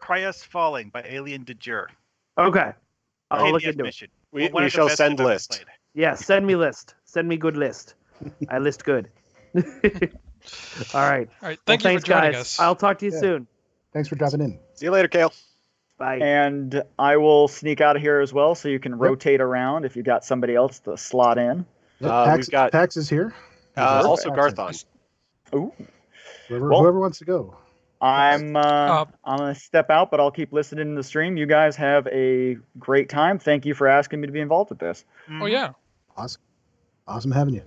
Cryos Falling by Alien de Jure. Okay. I'll look KBF into mission. We One of the shall best send I've ever list. played. Yeah, send me list. Send me good list. I list good. All right. All right. Thank you thanks, for joining guys. us. I'll talk to you Yeah. soon. Thanks for dropping in. See you later, Kael. Bye. And I will sneak out of here as well, so you can rotate around if you got somebody else to slot in. Yep, We've got- Pax is here. Also Pax Garthon. Ooh. Whoever wants to go. I'm gonna step out, but I'll keep listening to the stream. You guys have a great time. Thank you for asking me to be involved with this. Oh yeah. Awesome having you.